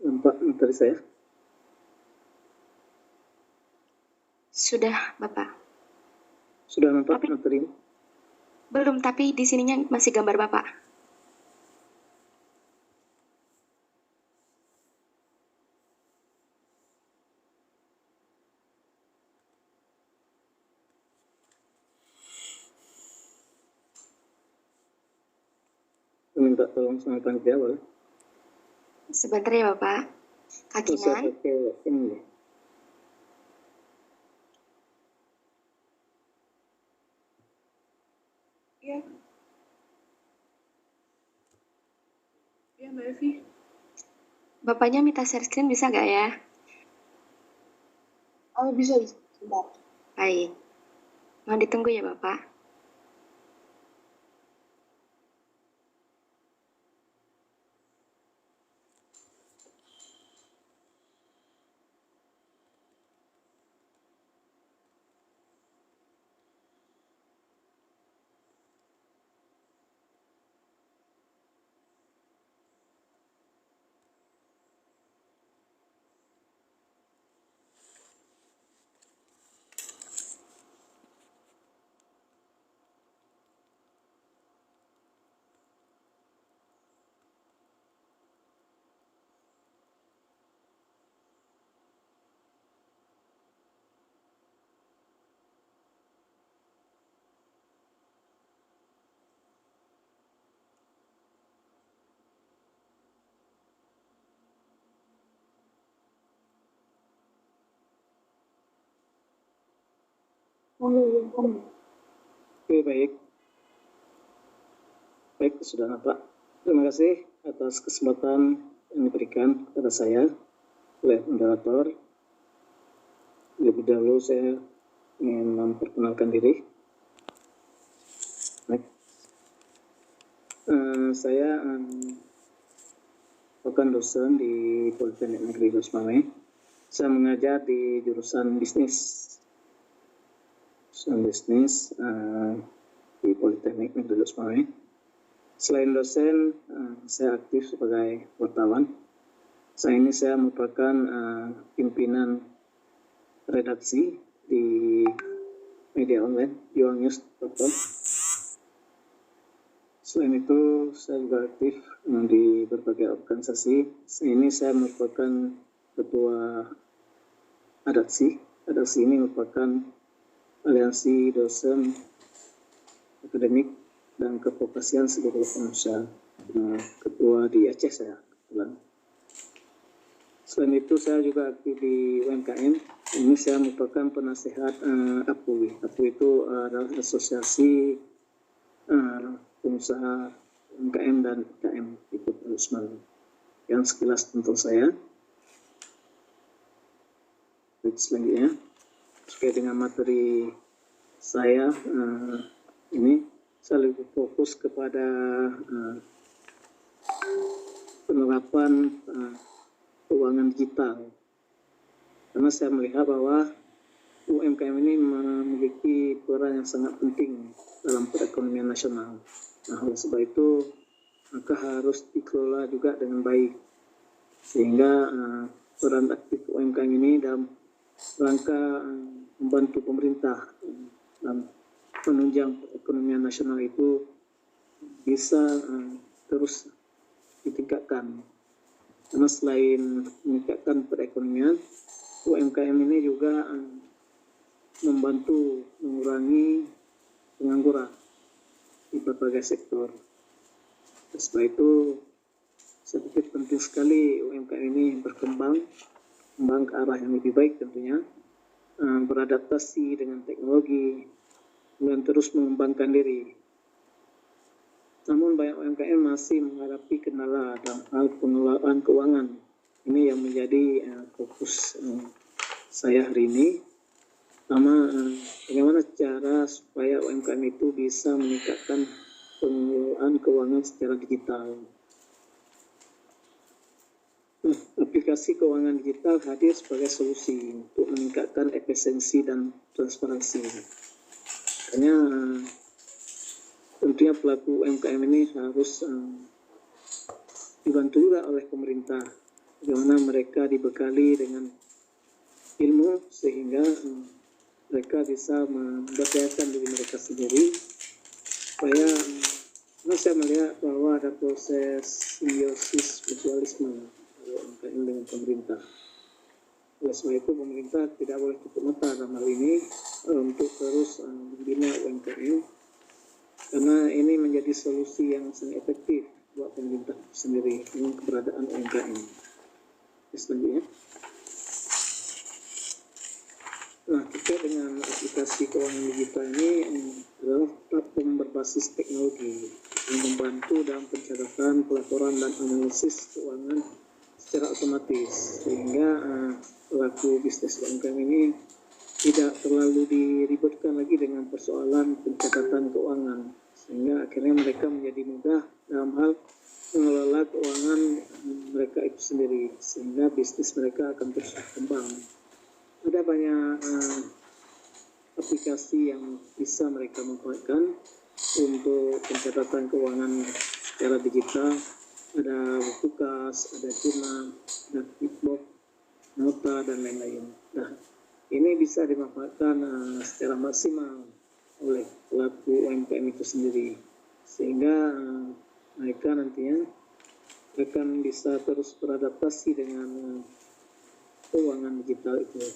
Nampak materi saya? Sudah Bapak? Sudah nampak Tapi- materi? Belum, tapi di sininya masih gambar Bapak. Saya minta tolong sama panitia boleh? Sebentar ya Bapak. Atau saya Kakinan. pakai ini deh. Iya. Iya, Mbak Evi. Bapaknya minta share screen bisa nggak ya? Oh, bisa. Sebentar. Baik. Mohon ditunggu ya Bapak. Oke, baik. Baik, sudah nampak. Terima kasih atas kesempatan yang diberikan kepada saya oleh moderator. Lebih dahulu saya ingin memperkenalkan diri. Baik. Saya merupakan dosen di Politeknik Negeri Los Mame. Saya mengajar di jurusan bisnis. Di Politeknik Negeri Los Mame. Selain dosen, saya aktif sebagai wartawan. Saya merupakan pimpinan redaksi di media online youngnews.com. Selain itu, saya juga aktif di berbagai organisasi. Saya merupakan ketua ADATSI. ADATSI ini merupakan aliansi dosen akademik dan kevokasian seluruh Indonesia. Ketua di Aceh saya. Selain itu, saya juga aktif di UMKM. Ini saya merupakan penasehat APUI. APUI itu adalah asosiasi pengusaha UMKM dan UKM di Kota Usman. Yang sekilas tentang saya. Selanjutnya, terkait dengan materi saya ini, saya lebih fokus kepada penerapan keuangan digital. Karena saya melihat bahwa UMKM ini memiliki peran yang sangat penting dalam perekonomian nasional. Nah, oleh sebab itu, maka harus dikelola juga dengan baik. Sehingga peran aktif UMKM ini dalam rangka membantu pemerintah dalam menunjang perekonomian nasional itu bisa terus ditingkatkan. Karena selain meningkatkan perekonomian, UMKM ini juga membantu mengurangi pengangguran di berbagai sektor. Sebab itu saya pikir penting sekali UMKM ini berkembang ke arah yang lebih baik tentunya, beradaptasi dengan teknologi dan terus mengembangkan diri. Namun banyak UMKM masih menghadapi kendala dalam hal pengelolaan keuangan. Ini yang menjadi fokus saya hari ini. Pertama, bagaimana cara supaya UMKM itu bisa meningkatkan pengelolaan keuangan secara digital. Aplikasi keuangan digital hadir sebagai solusi untuk meningkatkan efisiensi dan transparansi. Makanya tentunya pelaku UMKM ini harus dibantu juga oleh pemerintah. Bagaimana mereka dibekali dengan ilmu sehingga mereka bisa memberdayakan diri mereka sendiri, supaya saya melihat bahwa ada proses simbiosis mutualisme UMKM dengan pemerintah. Oleh sebab itu pemerintah tidak boleh tutup mata dalam hal ini untuk terus membina UMKM, karena ini menjadi solusi yang sangat efektif buat pemerintah sendiri dengan keberadaan UMKM. Selanjutnya. Nah, terkait dengan aplikasi keuangan digital ini adalah platform berbasis teknologi yang membantu dalam pencatatan, pelaporan, dan analisis keuangan secara otomatis, sehingga pelaku bisnis UMKM ini tidak terlalu diributkan lagi dengan persoalan pencatatan keuangan, sehingga akhirnya mereka menjadi mudah dalam hal mengelola keuangan mereka itu sendiri, sehingga bisnis mereka akan terus berkembang. Ada banyak aplikasi yang bisa mereka manfaatkan untuk pencatatan keuangan secara digital. Ada Bukukas, ada Jurnal, ada QuickBooks, Nota, dan lain-lain. Nah, ini bisa dimanfaatkan secara maksimal oleh pelaku UMKM itu sendiri, sehingga mereka nantinya akan bisa terus beradaptasi dengan keuangan digital itu,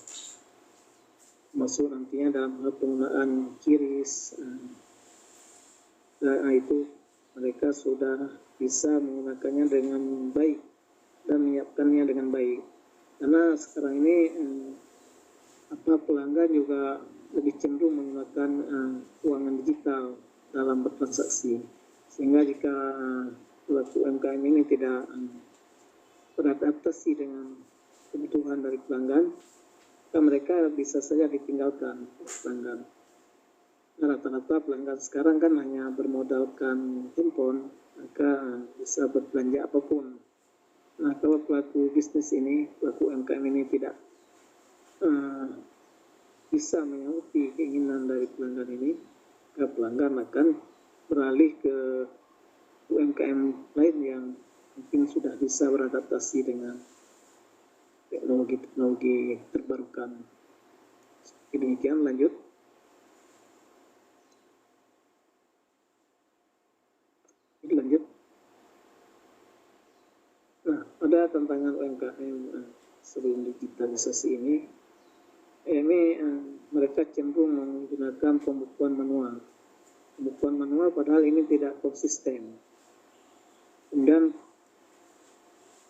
masuk nantinya dalam hal penggunaan QRIS. Itu mereka sudah bisa menggunakannya dengan baik dan menyiapkannya dengan baik, karena sekarang ini pelanggan juga lebih cenderung menggunakan keuangan digital dalam bertransaksi, sehingga jika pelaku UMKM ini tidak beradaptasi dengan kebutuhan dari pelanggan, maka mereka bisa saja ditinggalkan pelanggan. Rata-rata pelanggan sekarang kan hanya bermodalkan handphone, maka bisa berbelanja apapun. Nah, kalau pelaku bisnis ini, pelaku UMKM ini tidak bisa menyauti keinginan dari pelanggan ini, maka pelanggan akan beralih ke UMKM lain yang mungkin sudah bisa beradaptasi dengan teknologi terbarukan. Demikian, lanjut. Nah, ada tantangan UMKM sebelum digitalisasi ini mereka cenderung menggunakan pembukuan manual. Pembukuan manual padahal ini tidak konsisten. Kemudian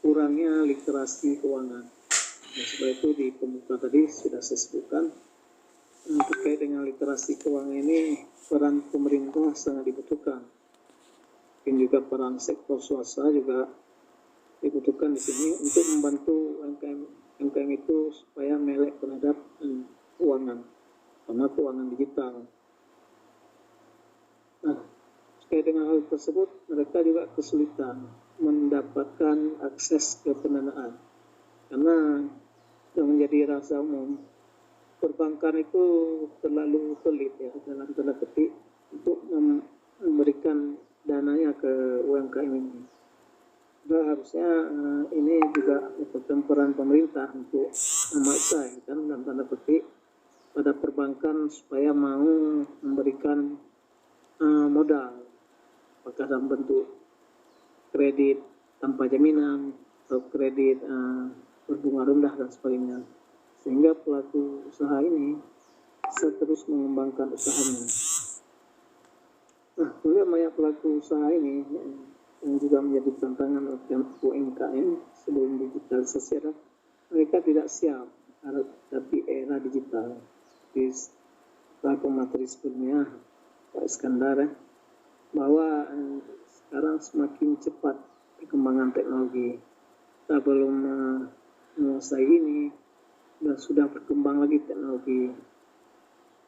kurangnya literasi keuangan. Nah, sebab itu di pembuka tadi sudah saya sebutkan, terkait dengan literasi keuangan ini peran pemerintah sangat dibutuhkan. Dan juga peran sektor swasta juga dibutuhkan di sini untuk membantu UMKM itu supaya melek terhadap keuangan, karena keuangan digital. Nah, terkait dengan hal tersebut, mereka juga kesulitan mendapatkan akses ke pendanaan, karena yang menjadi rahasia umum, perbankan itu terlalu pelit ya, dalam tanda petik, untuk memberikan dananya ke UMKM ini. Nah, harusnya ini juga merupakan peran pemerintah untuk memaksa, kan, dalam tanda petik, pada perbankan supaya mau memberikan modal, apakah dalam bentuk kredit tanpa jaminan atau kredit berbunga rendah dan sebagainya, sehingga pelaku usaha ini bisa terus mengembangkan usahanya. Nah, kemudian banyak pelaku usaha ini yang juga menjadi tantangan UMKM sebelum digitalisasi adalah mereka tidak siap menghadapi era digital. Di pemateri sebelumnya Pak Iskandar bahwa sekarang semakin cepat perkembangan teknologi. Kita belum menguasai ini dan sudah berkembang lagi teknologi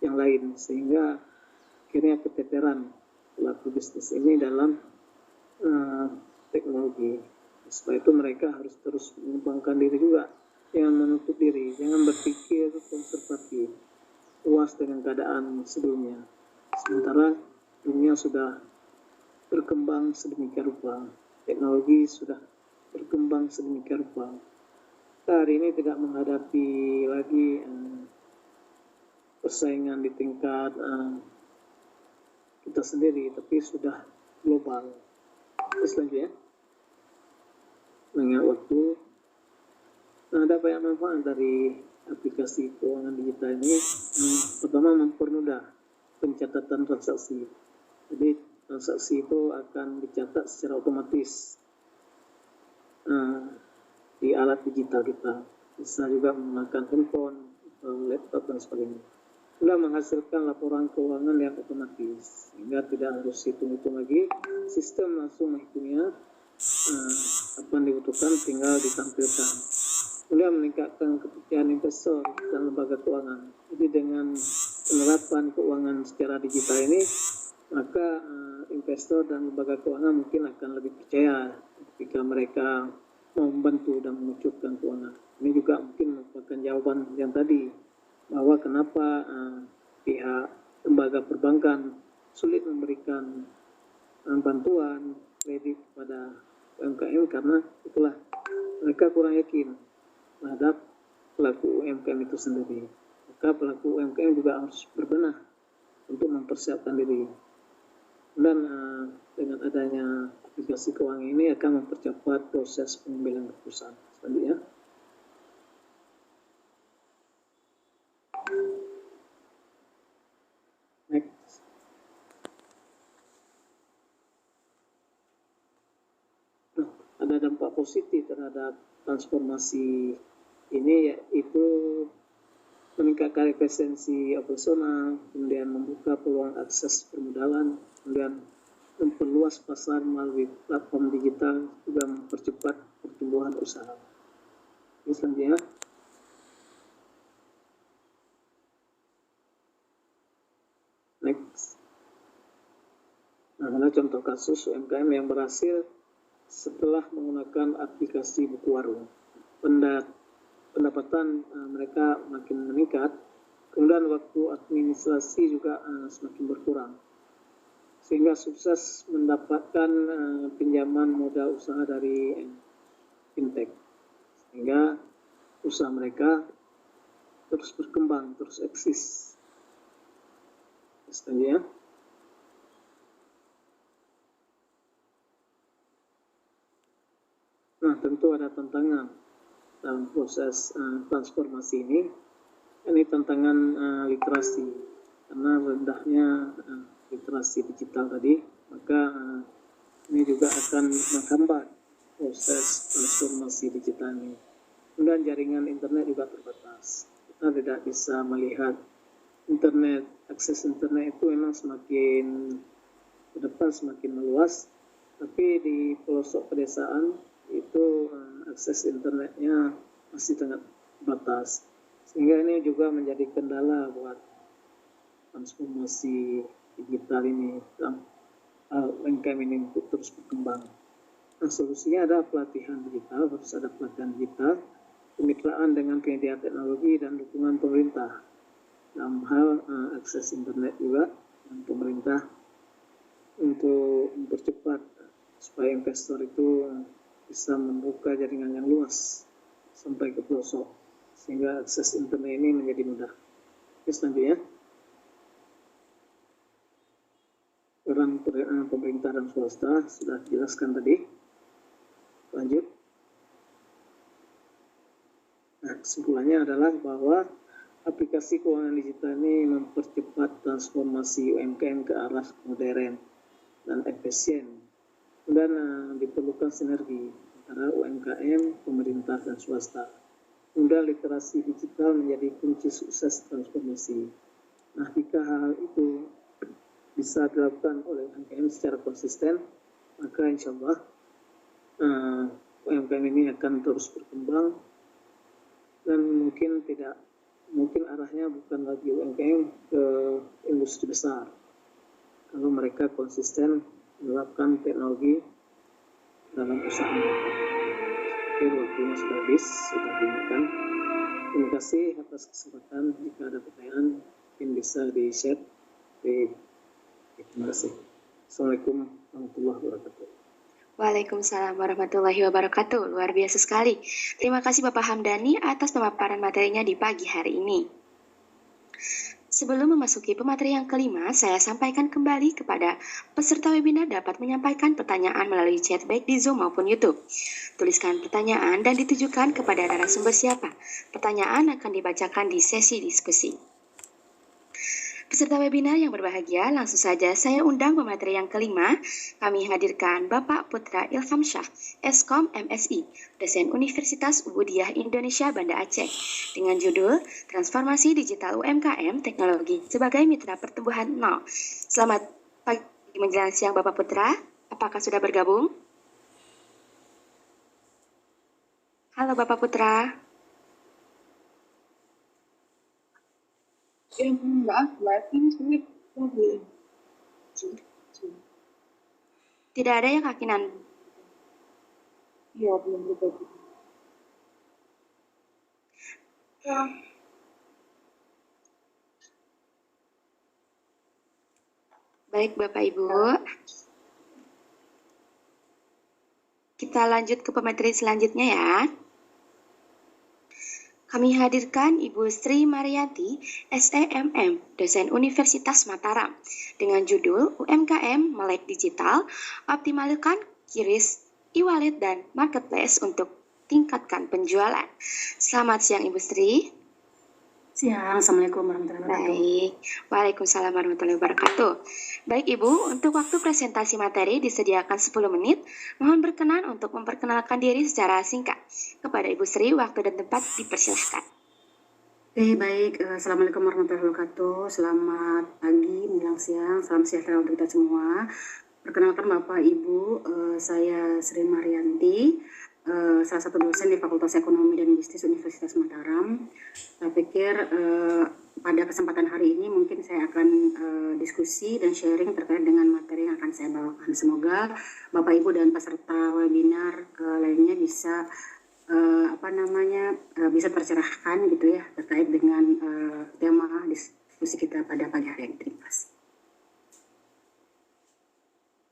yang lain, sehingga akhirnya keteteran pelaku bisnis ini dalam teknologi. Sebab itu mereka harus terus mengembangkan diri juga, jangan menutup diri, jangan berpikir konservatif, puas dengan keadaan sebelumnya. Sementara dunia sudah berkembang sedemikian rupa, teknologi sudah berkembang sedemikian rupa. Kita hari ini tidak menghadapi lagi persaingan di tingkat kita sendiri, tapi sudah global. Selanjutnya, mengingat waktu, ada banyak manfaat dari aplikasi keuangan digital ini. Pertama, mempermudah pencatatan transaksi. Jadi transaksi itu akan dicatat secara otomatis di alat digital kita. Bisa juga menggunakan handphone, laptop dan sebagainya. Sudah menghasilkan laporan keuangan yang otomatis, sehingga tidak harus hitung-hitung lagi. Sistem langsung menghitungnya, apa yang dibutuhkan tinggal ditampilkan. Kemudian meningkatkan kepercayaan investor dan lembaga keuangan. Jadi dengan penerapan keuangan secara digital ini, maka investor dan lembaga keuangan mungkin akan lebih percaya ketika mereka membantu dan mengucurkan keuangan. Ini juga mungkin merupakan jawaban yang tadi, bahwa kenapa pihak lembaga perbankan sulit memberikan bantuan kredit kepada UMKM, karena itulah mereka kurang yakin terhadap pelaku UMKM itu sendiri. Maka pelaku UMKM juga harus berbenah untuk mempersiapkan diri. Dan dengan adanya aplikasi keuangan ini akan mempercepat proses pengambilan keputusan. Selanjutnya, next. Ada dampak positif terhadap transformasi ini, yaitu meningkatkan efisiensi operasional, kemudian membuka peluang akses permodalan, kemudian memperluas pasar melalui platform digital, juga mempercepat pertumbuhan usaha. Selanjutnya, next. Nah, contoh kasus UMKM yang berhasil setelah menggunakan aplikasi buku warung. Pendapatan mereka makin meningkat, kemudian waktu administrasi juga semakin berkurang, sehingga sukses mendapatkan pinjaman modal usaha dari fintech, sehingga usaha mereka terus berkembang, terus eksis. Selanjutnya, nah tentu ada tantangan dalam proses transformasi ini. Ini tantangan literasi, karena rendahnya literasi digital tadi, maka ini juga akan menghambat proses transformasi digital ini. Kemudian jaringan internet juga terbatas. Kita tidak bisa melihat internet, akses internet itu memang semakin ke depan semakin meluas, tapi di pelosok pedesaan itu akses internetnya masih sangat terbatas, sehingga ini juga menjadi kendala buat transformasi digital ini dalam UMKM ini untuk terus berkembang. Nah, solusinya adalah pelatihan digital, harus ada pelatihan digital, kemitraan dengan penyedia teknologi dan dukungan pemerintah dalam hal akses internet juga, dan pemerintah untuk mempercepat supaya investor itu bisa membuka jaringan yang luas sampai ke pelosok, sehingga akses internet ini menjadi mudah. Selanjutnya, peran pemerintah dan swasta sudah dijelaskan tadi. Lanjut. Nah, kesimpulannya adalah bahwa aplikasi keuangan digital ini mempercepat transformasi UMKM ke arah modern dan efisien, Dan diperlukan sinergi antara UMKM, pemerintah, dan swasta. Kemudian literasi digital menjadi kunci sukses transformasi. Nah, jika hal itu bisa dilakukan oleh UMKM secara konsisten, maka insya Allah UMKM ini akan terus berkembang dan mungkin arahnya bukan lagi UMKM ke industri besar. Kalau mereka konsisten menerapkan teknologi dalam usaha mereka. Oke, waktunya sudah habis, sudah digunakan. Terima kasih atas kesempatan. Jika ada pertanyaan, mungkin bisa di-share. Terima kasih. Assalamualaikum warahmatullahi wabarakatuh. Waalaikumsalam warahmatullahi wabarakatuh. Luar biasa sekali. Terima kasih Bapak Hamdani atas pemaparan materinya di pagi hari ini. Sebelum memasuki pemateri yang kelima, saya sampaikan kembali kepada peserta webinar dapat menyampaikan pertanyaan melalui chat baik di Zoom maupun YouTube. Tuliskan pertanyaan dan ditujukan kepada narasumber siapa. Pertanyaan akan dibacakan di sesi diskusi. Peserta webinar yang berbahagia, langsung saja saya undang pemateri yang kelima. Kami hadirkan Bapak Putra Ilham Syah, Eskom MSI, dosen Universitas Ubudiyah Indonesia Banda Aceh, dengan judul Transformasi Digital UMKM Teknologi sebagai Mitra Pertumbuhan Nol. Selamat pagi menjelang siang Bapak Putra, apakah sudah bergabung? Halo Bapak Putra. Ya, maaf, ini sebenarnya belum. Tidak ada yang kakinan. Iya, belum berbagi. Ya, Baik Bapak Ibu. Kita lanjut ke pemateri selanjutnya ya. Kami hadirkan Ibu Sri Marianti, SEMM, dosen Universitas Mataram, dengan judul UMKM Melek Digital, Optimalkan QRIS, e-wallet, dan marketplace untuk tingkatkan penjualan. Selamat siang Ibu Sri. Siang, Assalamualaikum warahmatullahi wabarakatuh. Baik, Waalaikumsalam warahmatullahi wabarakatuh. Baik Ibu, untuk waktu presentasi materi disediakan 10 menit. Mohon berkenan untuk memperkenalkan diri secara singkat. Kepada Ibu Sri, waktu dan tempat dipersilahkan. Oke, baik. Assalamualaikum warahmatullahi wabarakatuh. Selamat pagi, menjelang siang. Salam sejahtera untuk kita semua. Perkenalkan Bapak Ibu, saya Sri Marianti, salah satu dosen di Fakultas Ekonomi dan Bisnis Universitas Mataram. Saya pikir pada kesempatan hari ini mungkin saya akan diskusi dan sharing terkait dengan materi yang akan saya bawakan. Semoga Bapak Ibu dan peserta webinar lainnya bisa bisa tercerahkan gitu ya terkait dengan tema diskusi kita pada pagi hari ini. Terima kasih.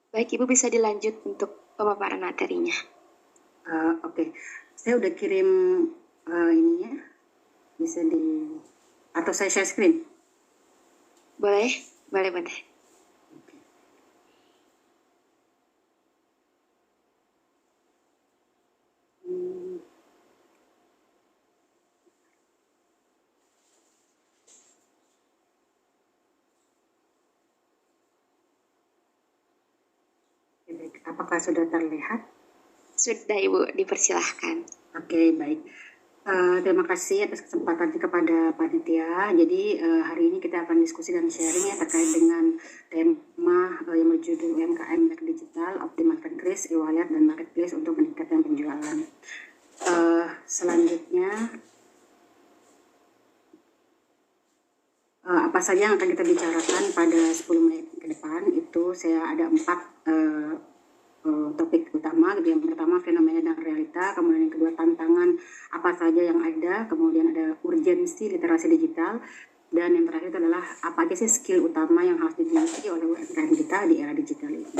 Baik Ibu, bisa dilanjut untuk pemaparan materinya. Oke. Saya udah kirim ininya, bisa atau saya share screen? Boleh. Apakah sudah terlihat? Sudah Ibu, dipersilahkan. Oke, baik. Terima kasih atas kesempatan kepada panitia. Jadi hari ini kita akan diskusi dan sharing ya terkait dengan tema yang berjudul UMKM Melek Digital, Optimalkan QRIS, e-wallet, dan marketplace untuk meningkatkan penjualan. Selanjutnya, apa saja yang akan kita bicarakan pada 10 menit ke depan, itu saya ada 4 topik utama. Yang pertama fenomena dan realita, kemudian yang kedua tantangan apa saja yang ada, kemudian ada urgensi literasi digital, dan yang terakhir itu adalah apa aja sih skill utama yang harus dimiliki oleh UMKM kita di era digital ini.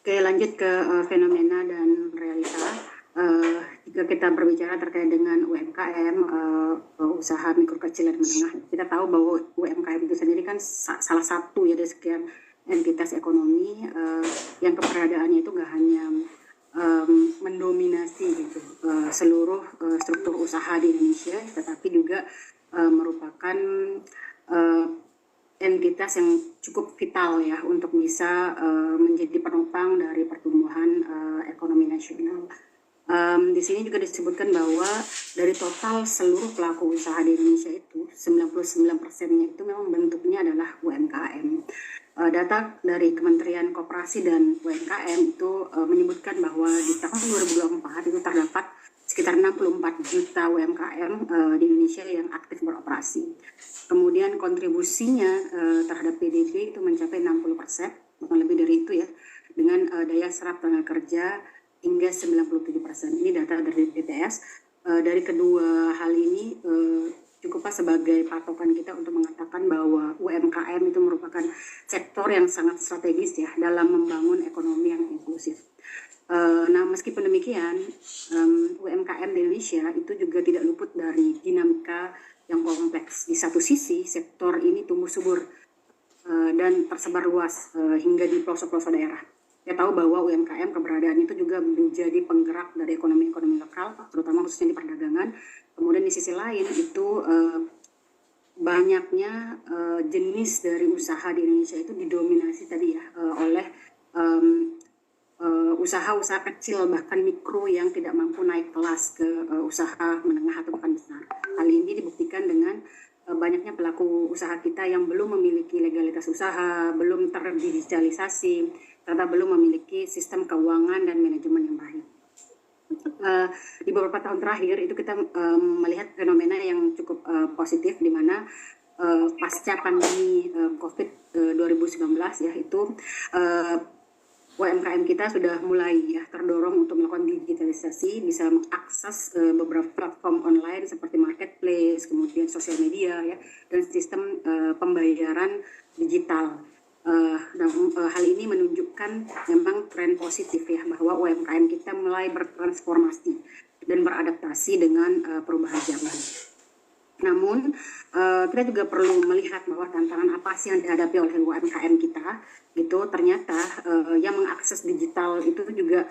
Oke, lanjut ke fenomena dan realita. Jika kita berbicara terkait dengan UMKM, usaha mikro kecil dan menengah, kita tahu bahwa UMKM itu sendiri kan salah satu ya dari sekian entitas ekonomi yang keberadaannya itu nggak hanya mendominasi gitu seluruh struktur usaha di Indonesia, tetapi juga merupakan entitas yang cukup vital ya untuk bisa menjadi penopang dari pertumbuhan ekonomi nasional. Di sini juga disebutkan bahwa dari total seluruh pelaku usaha di Indonesia itu 99%-nya itu memang bentuknya adalah UMKM. Data dari Kementerian Koperasi dan UMKM itu menyebutkan bahwa di tahun 2024 itu terdapat sekitar 64 juta UMKM di Indonesia yang aktif beroperasi. Kemudian kontribusinya terhadap PDB itu mencapai 60%, bahkan lebih dari itu ya, dengan daya serap tenaga kerja hingga 97%. Ini data dari BPS. Dari kedua hal ini cukuplah sebagai patokan kita untuk mengatakan bahwa UMKM itu merupakan sektor yang sangat strategis ya dalam membangun ekonomi yang inklusif. Nah, meskipun demikian, UMKM di Indonesia itu juga tidak luput dari dinamika yang kompleks. Di satu sisi, sektor ini tumbuh subur dan tersebar luas hingga di pelosok-pelosok daerah. Kita tahu bahwa UMKM keberadaan itu juga menjadi penggerak dari ekonomi lokal, terutama khususnya di perdagangan. Kemudian di sisi lain itu banyaknya jenis dari usaha di Indonesia itu didominasi tadi ya oleh usaha-usaha kecil bahkan mikro yang tidak mampu naik kelas ke usaha menengah atau bahkan besar. Hal ini dibuktikan dengan banyaknya pelaku usaha kita yang belum memiliki legalitas usaha, belum terdigitalisasi, serta belum memiliki sistem keuangan dan manajemen yang baik. Di beberapa tahun terakhir itu kita melihat fenomena yang cukup positif di mana pasca pandemi COVID 2019 ya itu UMKM kita sudah mulai ya terdorong untuk melakukan digitalisasi, bisa mengakses beberapa platform online seperti marketplace, kemudian sosial media ya, dan sistem pembayaran digital. Hal ini menunjukkan memang tren positif ya bahwa UMKM kita mulai bertransformasi dan beradaptasi dengan perubahan zaman. Namun kita juga perlu melihat bahwa tantangan apa sih yang dihadapi oleh UMKM kita itu ternyata yang mengakses digital itu juga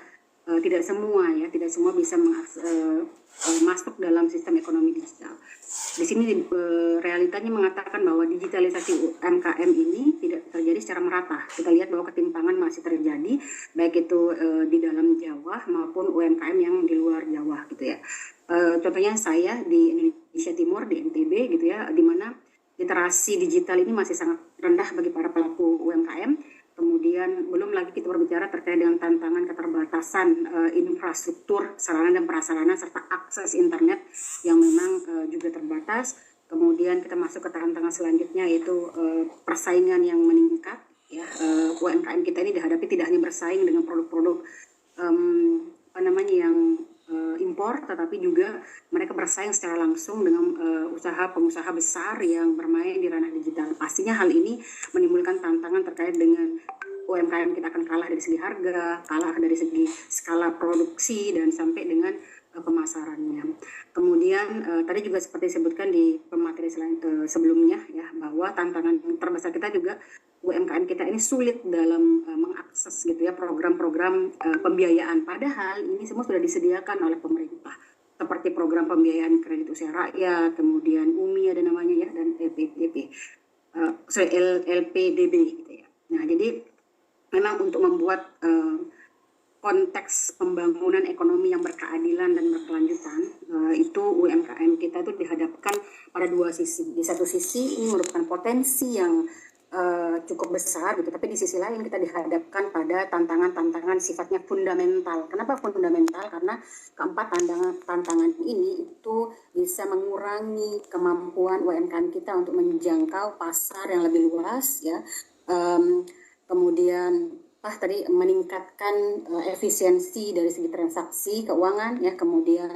tidak semua bisa masuk dalam sistem ekonomi digital. Di sini realitanya mengatakan bahwa digitalisasi UMKM ini tidak terjadi secara merata. Kita lihat bahwa ketimpangan masih terjadi baik itu di dalam Jawa maupun UMKM yang di luar Jawa gitu ya. Contohnya saya di Indonesia Timur di NTB gitu ya, di mana literasi digital ini masih sangat rendah bagi para pelaku UMKM. Kemudian belum lagi kita berbicara terkait dengan tantangan keterbatasan infrastruktur, sarana dan prasarana serta akses internet yang memang juga terbatas. Kemudian kita masuk ke tantangan selanjutnya yaitu persaingan yang meningkat. Ya, UMKM kita ini dihadapi tidak hanya bersaing dengan produk-produk yang impor, tetapi juga mereka bersaing secara langsung dengan pengusaha besar yang bermain di ranah digital. Pastinya hal ini menimbulkan tantangan terkait dengan UMKM kita akan kalah dari segi harga, kalah dari segi skala produksi, dan sampai dengan pemasarannya. Kemudian tadi juga seperti disebutkan di pemateri sebelumnya ya, bahwa tantangan terbesar kita juga UMKM kita ini sulit dalam mengakses gitu ya program-program pembiayaan, padahal ini semua sudah disediakan oleh pemerintah seperti program pembiayaan kredit usaha rakyat, kemudian UMI ada namanya ya, dan LPDB gitu ya. Nah, jadi memang untuk membuat konteks pembangunan ekonomi yang berkeadilan dan berkelanjutan, itu UMKM kita itu dihadapkan pada dua sisi. Di satu sisi ini merupakan potensi yang cukup besar gitu, tapi di sisi lain kita dihadapkan pada tantangan-tantangan sifatnya fundamental. Kenapa fundamental? Karena keempat tantangan ini itu bisa mengurangi kemampuan UMKM kita untuk menjangkau pasar yang lebih luas ya. Kemudian tadi meningkatkan efisiensi dari segi transaksi keuangan ya, kemudian